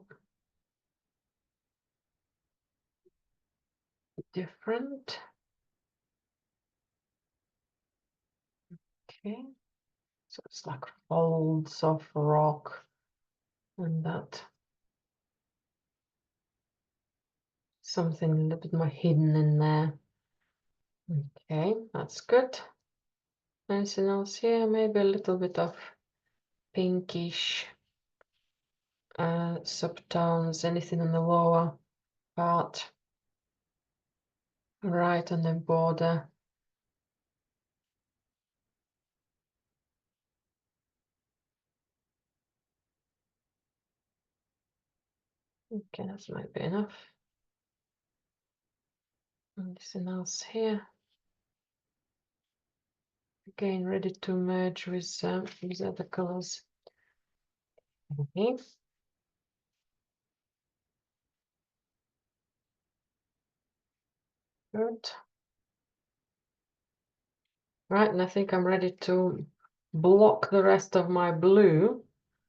different. Okay, so it's like folds of rock and that. Something a little bit more hidden in there. Okay, that's good. Anything else here? Maybe a little bit of pinkish subtones, anything on the lower part, right on the border. Okay, that might be enough. Anything else here? Again, ready to merge with other colors. Okay. Good. Right, and I think I'm ready to block the rest of my blue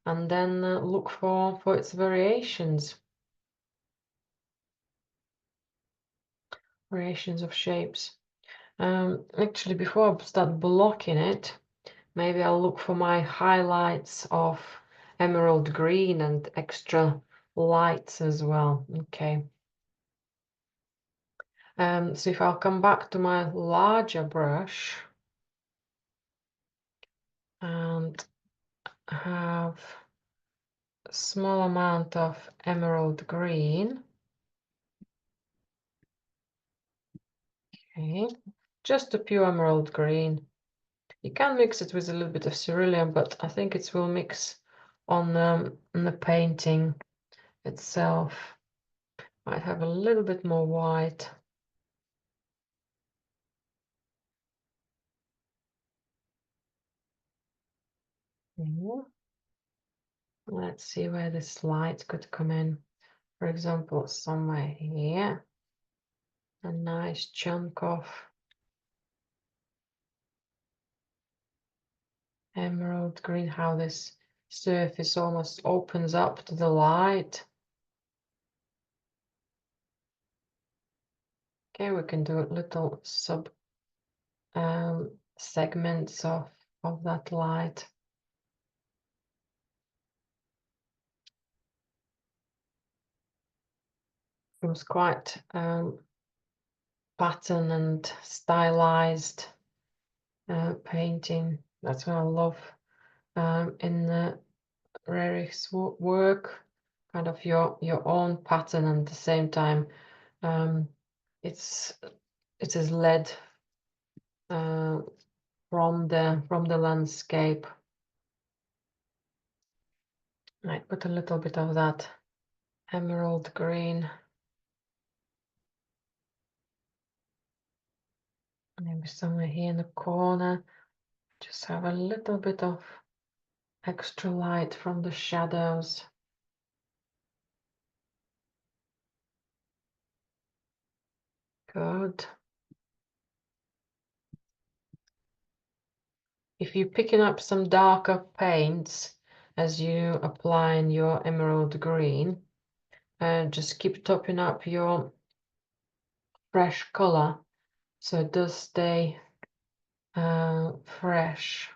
and then look for its variations. Variations of shapes. Actually, before I start blocking it, maybe I'll look for my highlights of emerald green and extra lights as well. Okay. So if I'll come back to my larger brush and have a small amount of emerald green. Okay, just a pure emerald green. You can mix it with a little bit of cerulean, but I think it will mix on the painting itself. Might have a little bit more white. Let's see where this light could come in. For example, somewhere here. a nice chunk of emerald green, how this surface almost opens up to the light. Okay, we can do little sub segments of that light. It was quite pattern and stylized painting. That's what I love in the Rerich's work, kind of your own pattern, and at the same time it is led from the landscape. Might put a little bit of that emerald green, maybe somewhere here in the corner. Just have a little bit of extra light from the shadows. Good. If you're picking up some darker paints as you apply in your emerald green, just keep topping up your fresh color so it does stay fresh.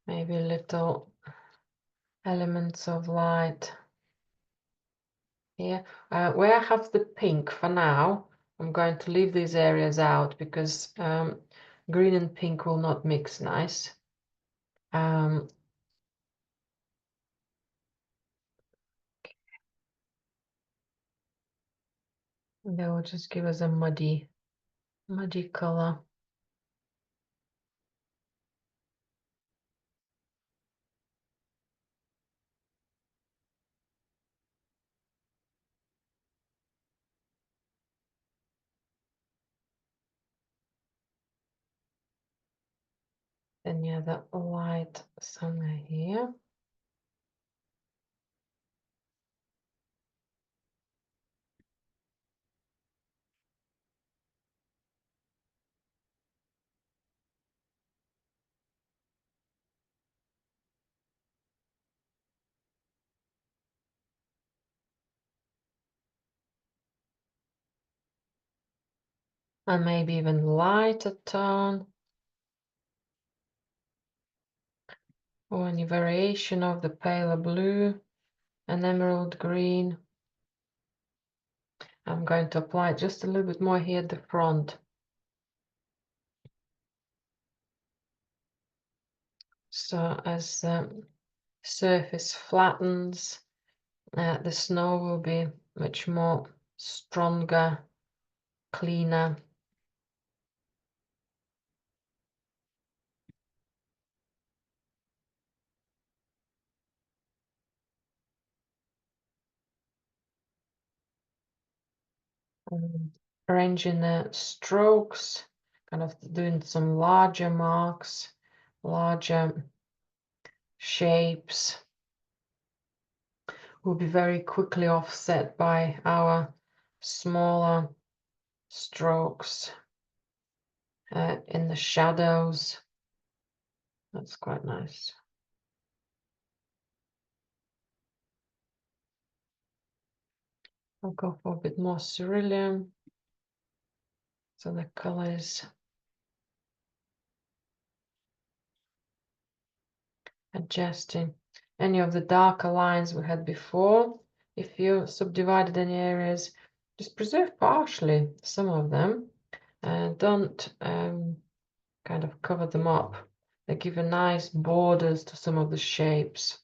Maybe little elements of light here. Where I have the pink for now, I'm going to leave these areas out because green and pink will not mix nice. They will just give us a muddy color. Then yeah, that light somewhere here. And maybe even lighter tone, or any variation of the paler blue and emerald green. I'm going to apply just a little bit more here at the front. So as the surface flattens, the snow will be much more stronger, cleaner. Arranging the strokes, kind of doing some larger marks, larger shapes, will be very quickly offset by our smaller strokes in the shadows. That's quite nice. I'll go for a bit more cerulean, so the colors adjusting any of the darker lines we had before. If you subdivided any areas, just preserve partially some of them, and don't kind of cover them up. They give a nice borders to some of the shapes.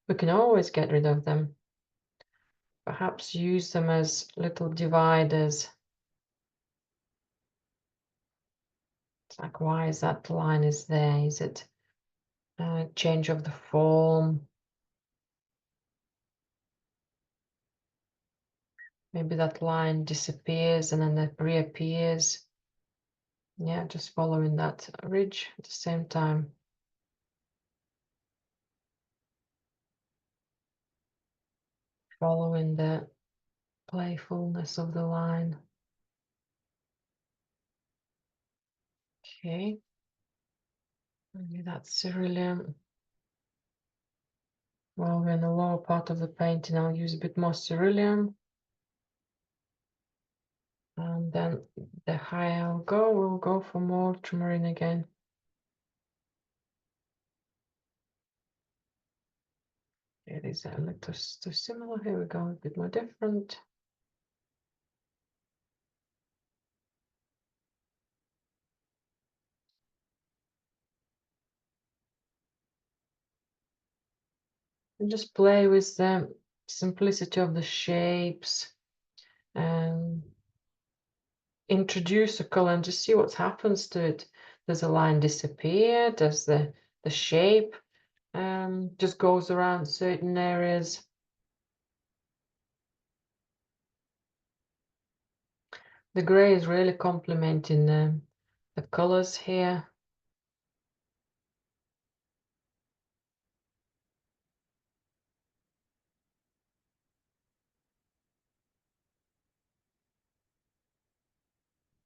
We can always get rid of them. Perhaps use them as little dividers. It's like, why is that line is there? Is it a change of the form? Maybe that line disappears and then it reappears. Yeah, just following that ridge at the same time. following the playfulness of the line. Okay, maybe that's cerulean. Well, we're in the lower part of the painting, I'll use a bit more cerulean. And then the higher I'll go, we'll go for more ultramarine again. It is a little too similar. Here we go, a bit more different. And just play with the simplicity of the shapes and introduce a color and just see what happens to it. Does the line disappear? Does the shape just goes around certain areas? The gray is really complementing the colors here.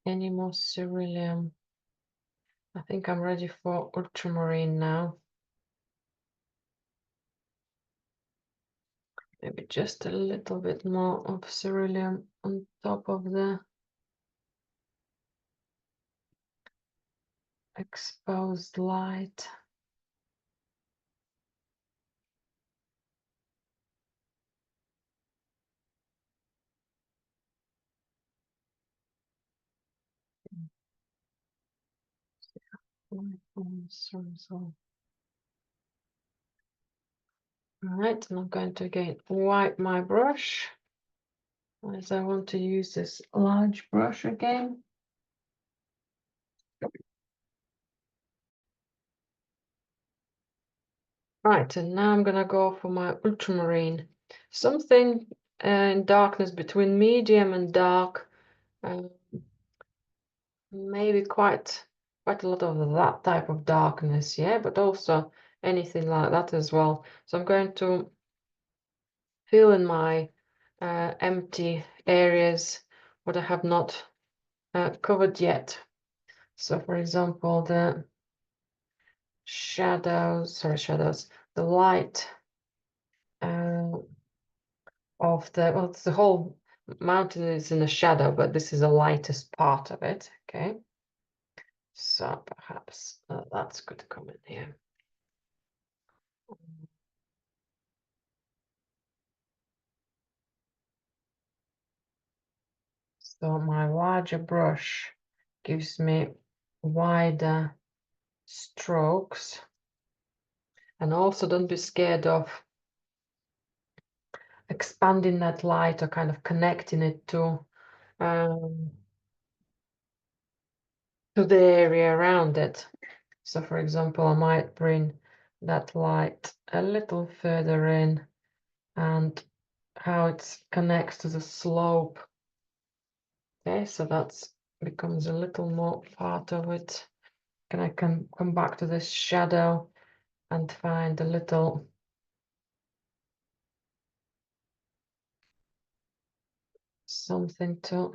Any more cerulean? I think I'm ready for ultramarine now. Maybe just a little bit more of cerulean on top of the exposed light. Right, and I'm going to again wipe my brush as I want to use this large brush again. Right, and now I'm gonna go for my ultramarine. Something in darkness between medium and dark. Maybe quite a lot of that type of darkness, yeah, but also anything like that as well. So I'm going to fill in my empty areas, what I have not covered yet. So for example, the shadows, the light of the, well, the whole mountain is in a shadow, but this is the lightest part of it, okay? So perhaps that's good to come in here. So my larger brush gives me wider strokes. And also don't be scared of expanding that light or kind of connecting it to the area around it. So for example, I might bring that light a little further in and how it connects to the slope. Okay, so that's becomes a little more part of it. And I can come back to this shadow and find a little something to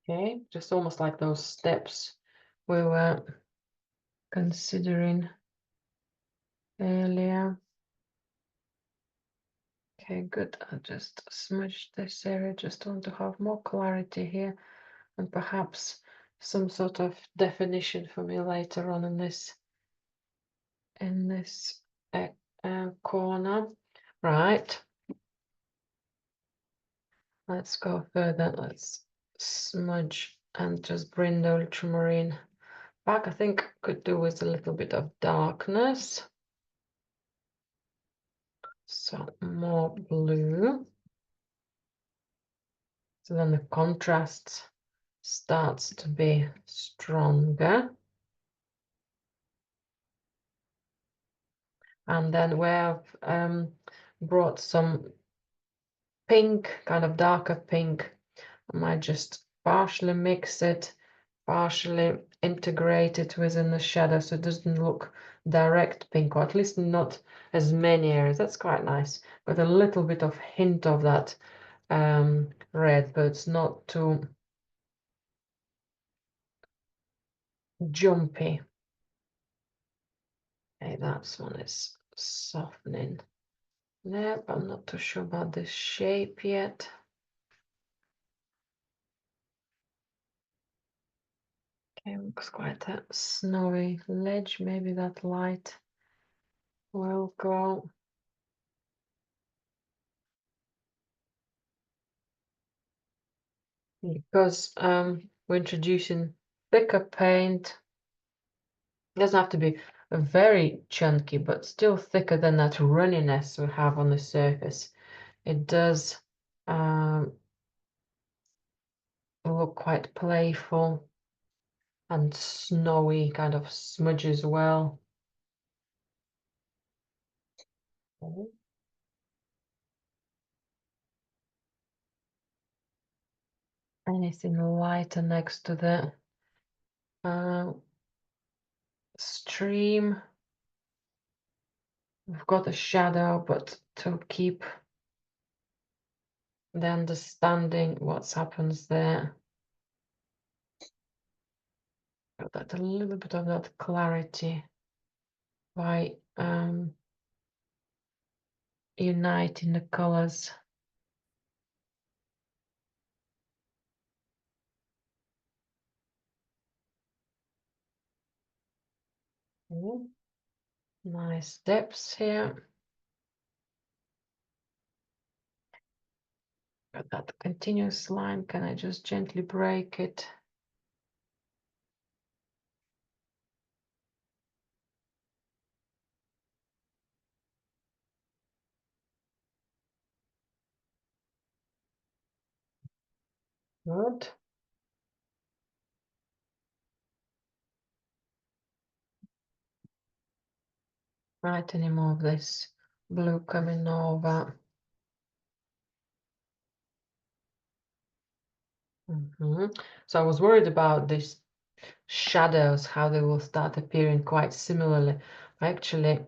okay, just almost like those steps we were considering earlier. Okay, good. I'll just smudge this area. Just want to have more clarity here and perhaps some sort of definition for me later on in this corner. Right. Let's go further. Let's smudge and just bring the ultramarine back. I think could do with a little bit of darkness. So more blue. So then the contrast starts to be stronger. And then we have brought some pink, kind of darker pink. I might just partially mix it, partially integrated within the shadow, so it doesn't look direct pink, or at least not as many areas. That's quite nice. Got a little bit of hint of that red, but it's not too jumpy. Okay, that one is softening. Nope, I'm not too sure about the shape yet. Okay, looks quite a snowy ledge. Maybe that light will go. Because we're introducing thicker paint. It doesn't have to be very chunky, but still thicker than that runniness we have on the surface. It does look quite playful and snowy, kind of smudge as well. Anything lighter next to the stream. We've got a shadow, but to keep the understanding what's happens there. Got that a little bit of that clarity by uniting the colors. Nice depths here. Got that continuous line. Can I just gently break it? Good. Right, any more of this blue coming over. So I was worried about these shadows, how they will start appearing quite similarly. I actually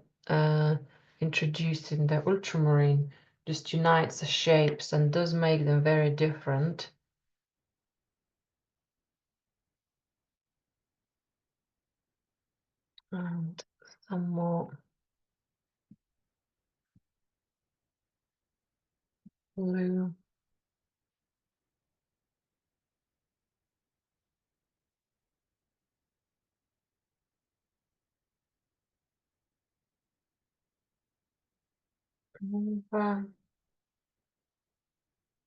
introducing the ultramarine just unites the shapes and does make them very different. And some more blue.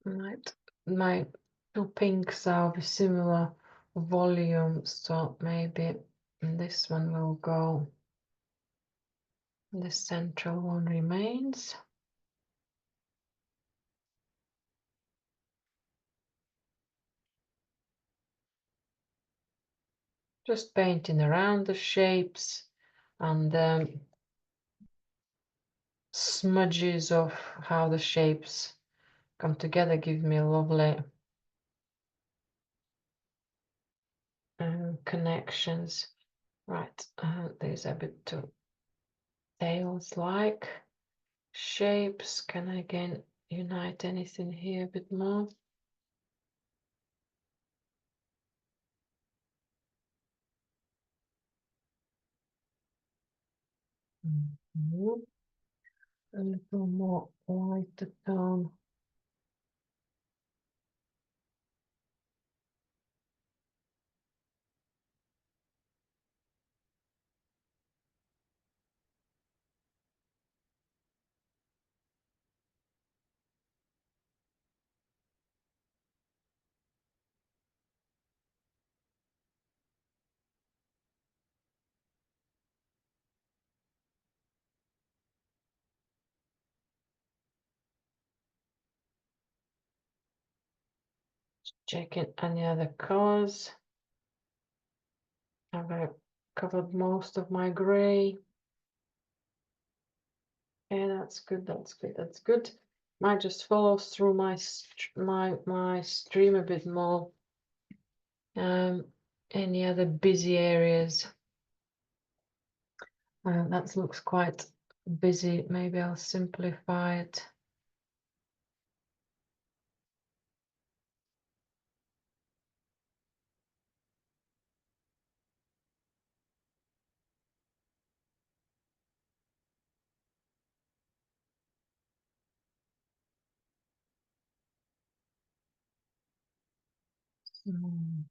Right, my two pinks are of similar volume, so maybe this one will go. The central one remains. Just painting around the shapes and smudges of how the shapes come together give me a lovely connections. Right, there's a bit to tails like shapes. Can I again unite anything here a bit more? A little more lighter tone. Checking any other colors. I've covered most of my gray. Yeah, that's good. That's good. That's good. Might just follow through my stream a bit more. any other busy areas. That looks quite busy. Maybe I'll simplify it.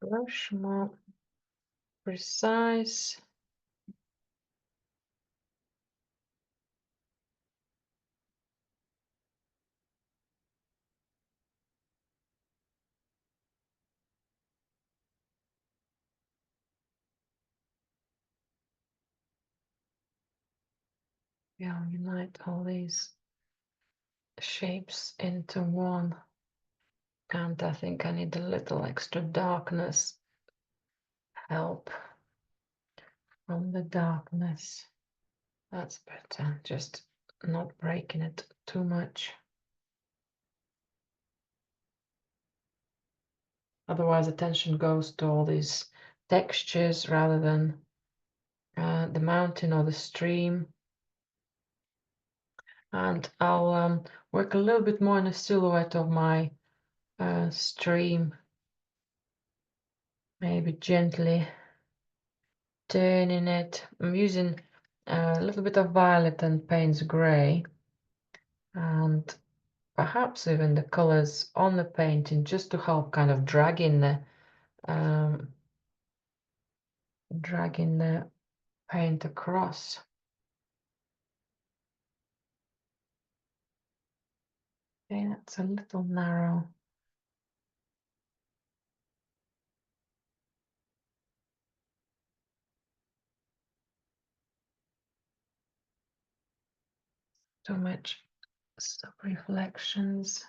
Brush more precise. Yeah, unite all these shapes into one. And I think I need a little extra darkness help from the darkness. That's better, just not breaking it too much. Otherwise, attention goes to all these textures rather than the mountain or the stream. And I'll work a little bit more in the silhouette of my stream, maybe gently turning it. I'm using a little bit of violet and Payne's grey, and perhaps even the colors on the painting, just to help kind of dragging the paint across. Okay, that's a little narrow. Too much sub-reflections.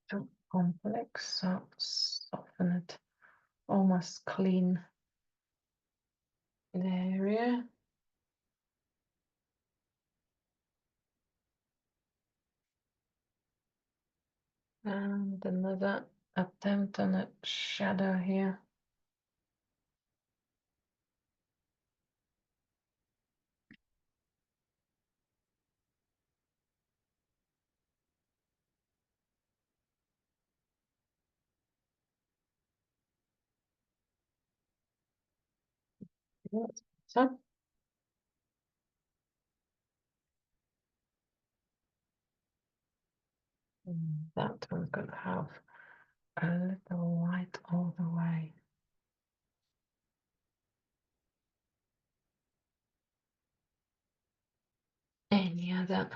Too complex, so soften it, almost clean the area. And another attempt on a shadow here. Yes. So that one could have a little light all the way. Any other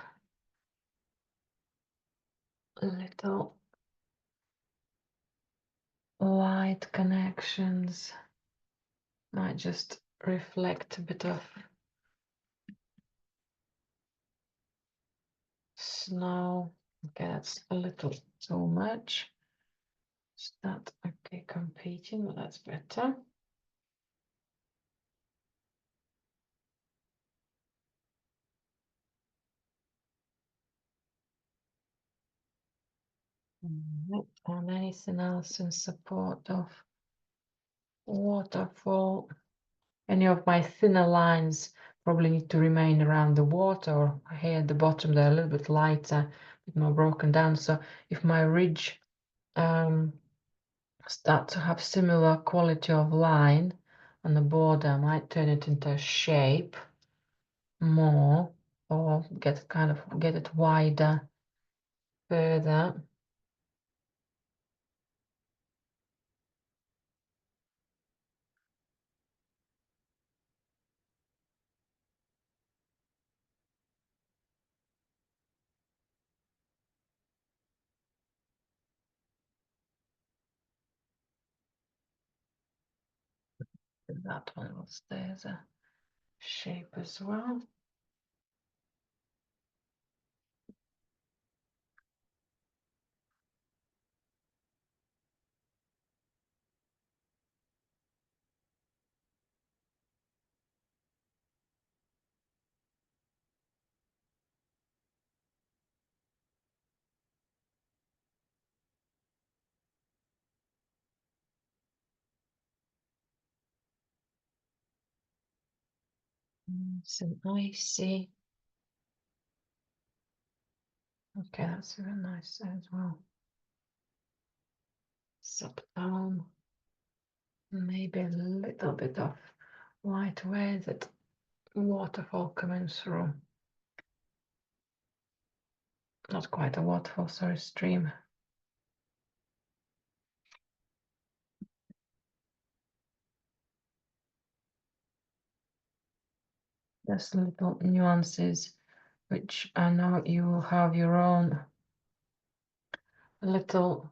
little light connections might just reflect a bit of snow. Okay, that's a little too much. Is that okay competing? Well, that's better. And anything else in support of waterfall? Any of my thinner lines probably need to remain around the water, or here at the bottom they're a little bit lighter, a bit more broken down. So if my ridge start to have similar quality of line on the border, I might turn it into a shape more, or get it wider further. That one will stay as a shape as well. Some icy. Okay, that's very nice as well. Subtone. Maybe a little bit of light where that waterfall coming through. Not quite a waterfall, sorry, stream. Just little nuances, which I know you will have your own little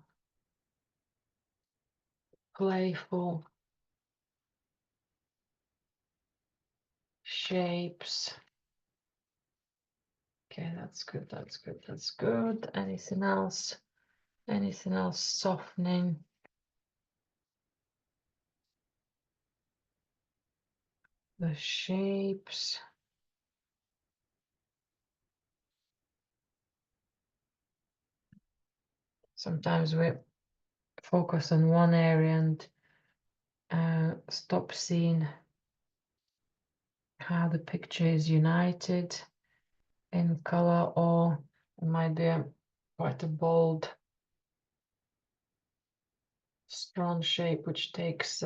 playful shapes. Okay, that's good, that's good, that's good. Anything else? Anything else softening? The shapes. Sometimes we focus on one area and stop seeing how the picture is united in color, or it might be quite a bold, strong shape which takes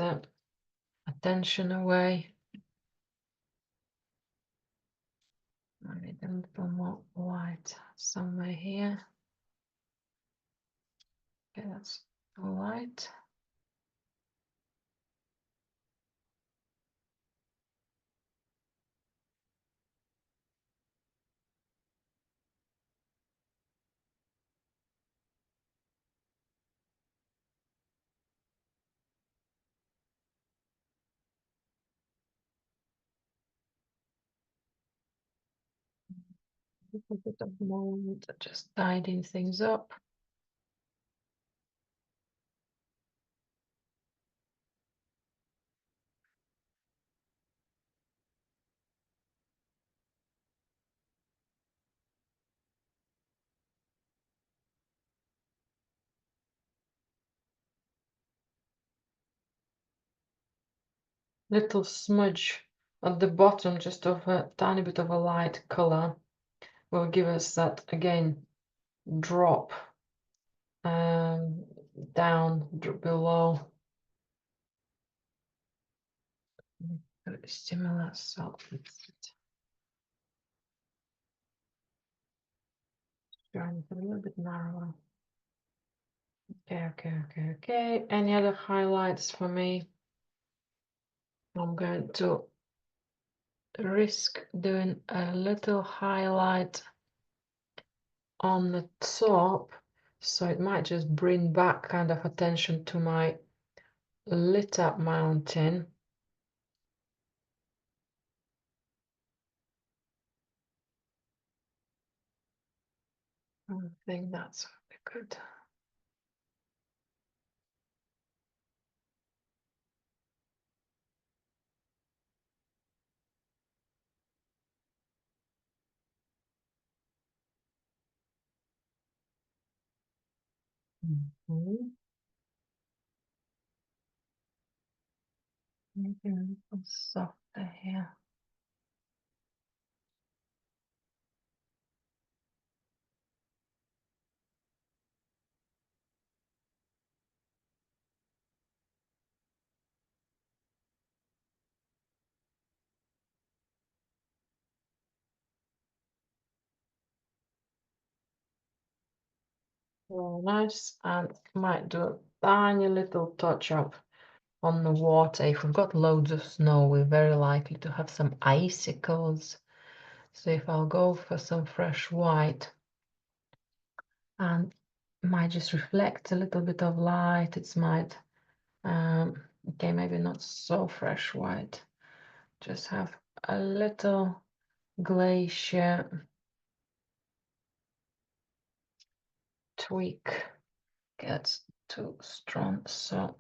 attention away. I need a little more light somewhere here. Okay, that's light. A little bit of mold, just tidying things up. Little smudge at the bottom, just of a tiny bit of a light color, will give us that again drop down below. Very similar, so it's trying a little bit narrower. Okay. Any other highlights for me? I'm going to risk doing a little highlight on the top, so it might just bring back kind of attention to my lit up mountain. I think that's good. Maybe a little softer here. Very nice, and might do a tiny little touch up on the water. If we've got loads of snow, we're very likely to have some icicles. So if I'll go for some fresh white, and might just reflect a little bit of light, it might, okay, maybe not so fresh white, just have a little glacier tweak, gets too strong, so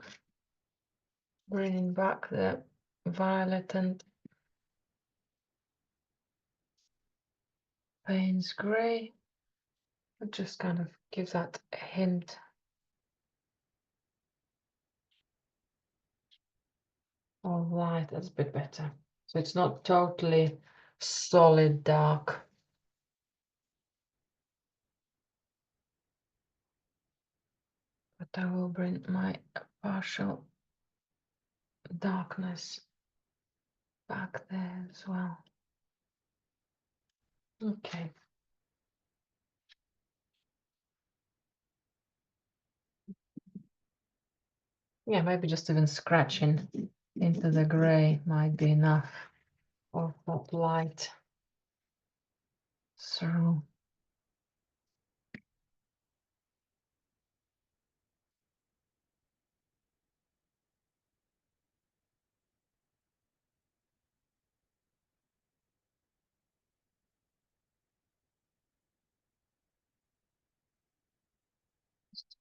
bringing back the violet and Payne's grey. It just kind of gives that hint of light. That's a bit better. So it's not totally solid dark. But I will bring my partial darkness back there as well. Okay. Yeah, maybe just even scratching into the gray might be enough of that light. So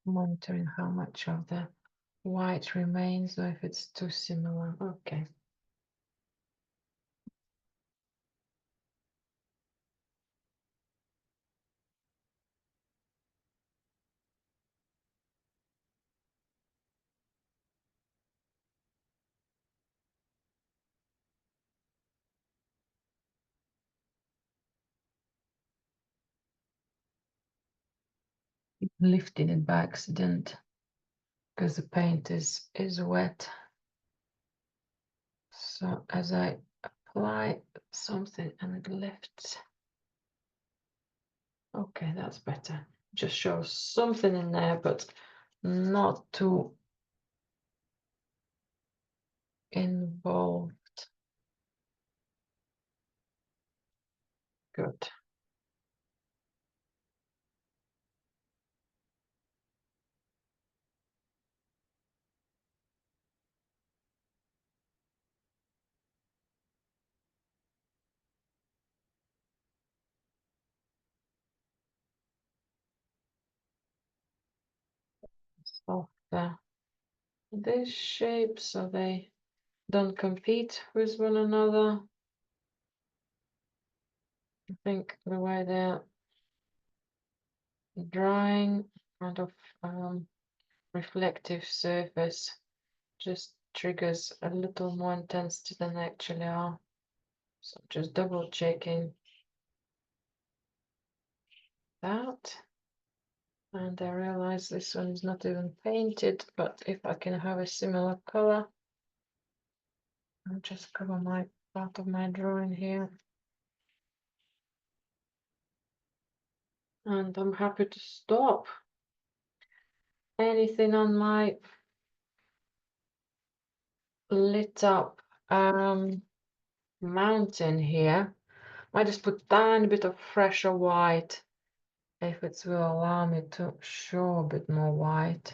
monitoring how much of the white remains or if it's too similar. Okay. Lifting it by accident because the paint is wet. So as I apply something and it lifts. Okay, that's better. Just shows something in there, but not too involved. Good. So these shapes, so they don't compete with one another. I think the way they're drying, kind of reflective surface just triggers a little more intensity than they actually are. So just double checking that. And I realize this one is not even painted, but if I can have a similar color, I'll just cover my part of my drawing here. And I'm happy to stop. Anything on my lit up mountain here. I just put a tiny bit of fresher white if it will allow me to show a bit more white.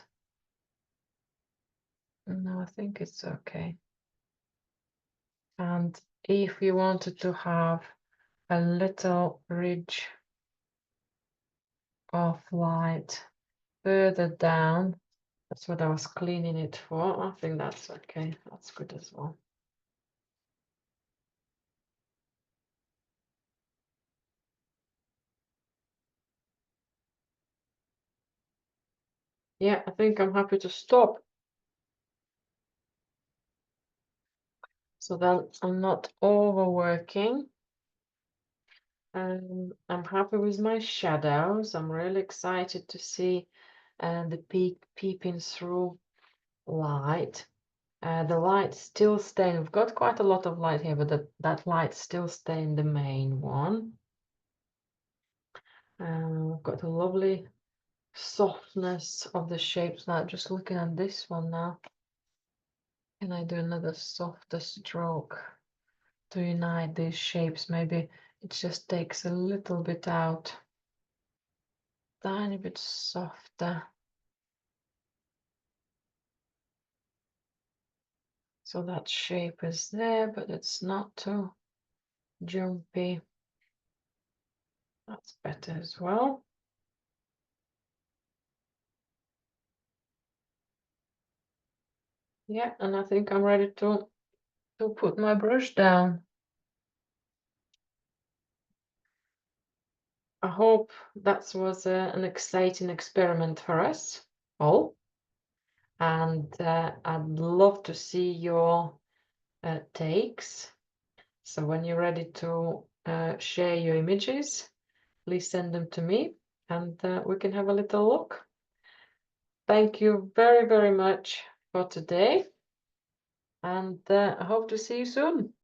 No, I think it's okay. And if you wanted to have a little ridge of light further down, that's what I was cleaning it for. I think that's okay. That's good as well. Yeah, I think I'm happy to stop. So then I'm not overworking. I'm happy with my shadows. I'm really excited to see the peeping through light. The light still staying. We've got quite a lot of light here, but that light still staying the main one. We've got a lovely softness of the shapes now. Just looking at this one now. Can I do another softer stroke to unite these shapes? Maybe it just takes a little bit out. Tiny bit softer. So that shape is there, but it's not too jumpy. That's better as well. Yeah, and I think I'm ready to put my brush down. I hope that was an exciting experiment for us all. And I'd love to see your takes. So when you're ready to share your images, please send them to me and we can have a little look. Thank you very, very much for today, and I hope to see you soon.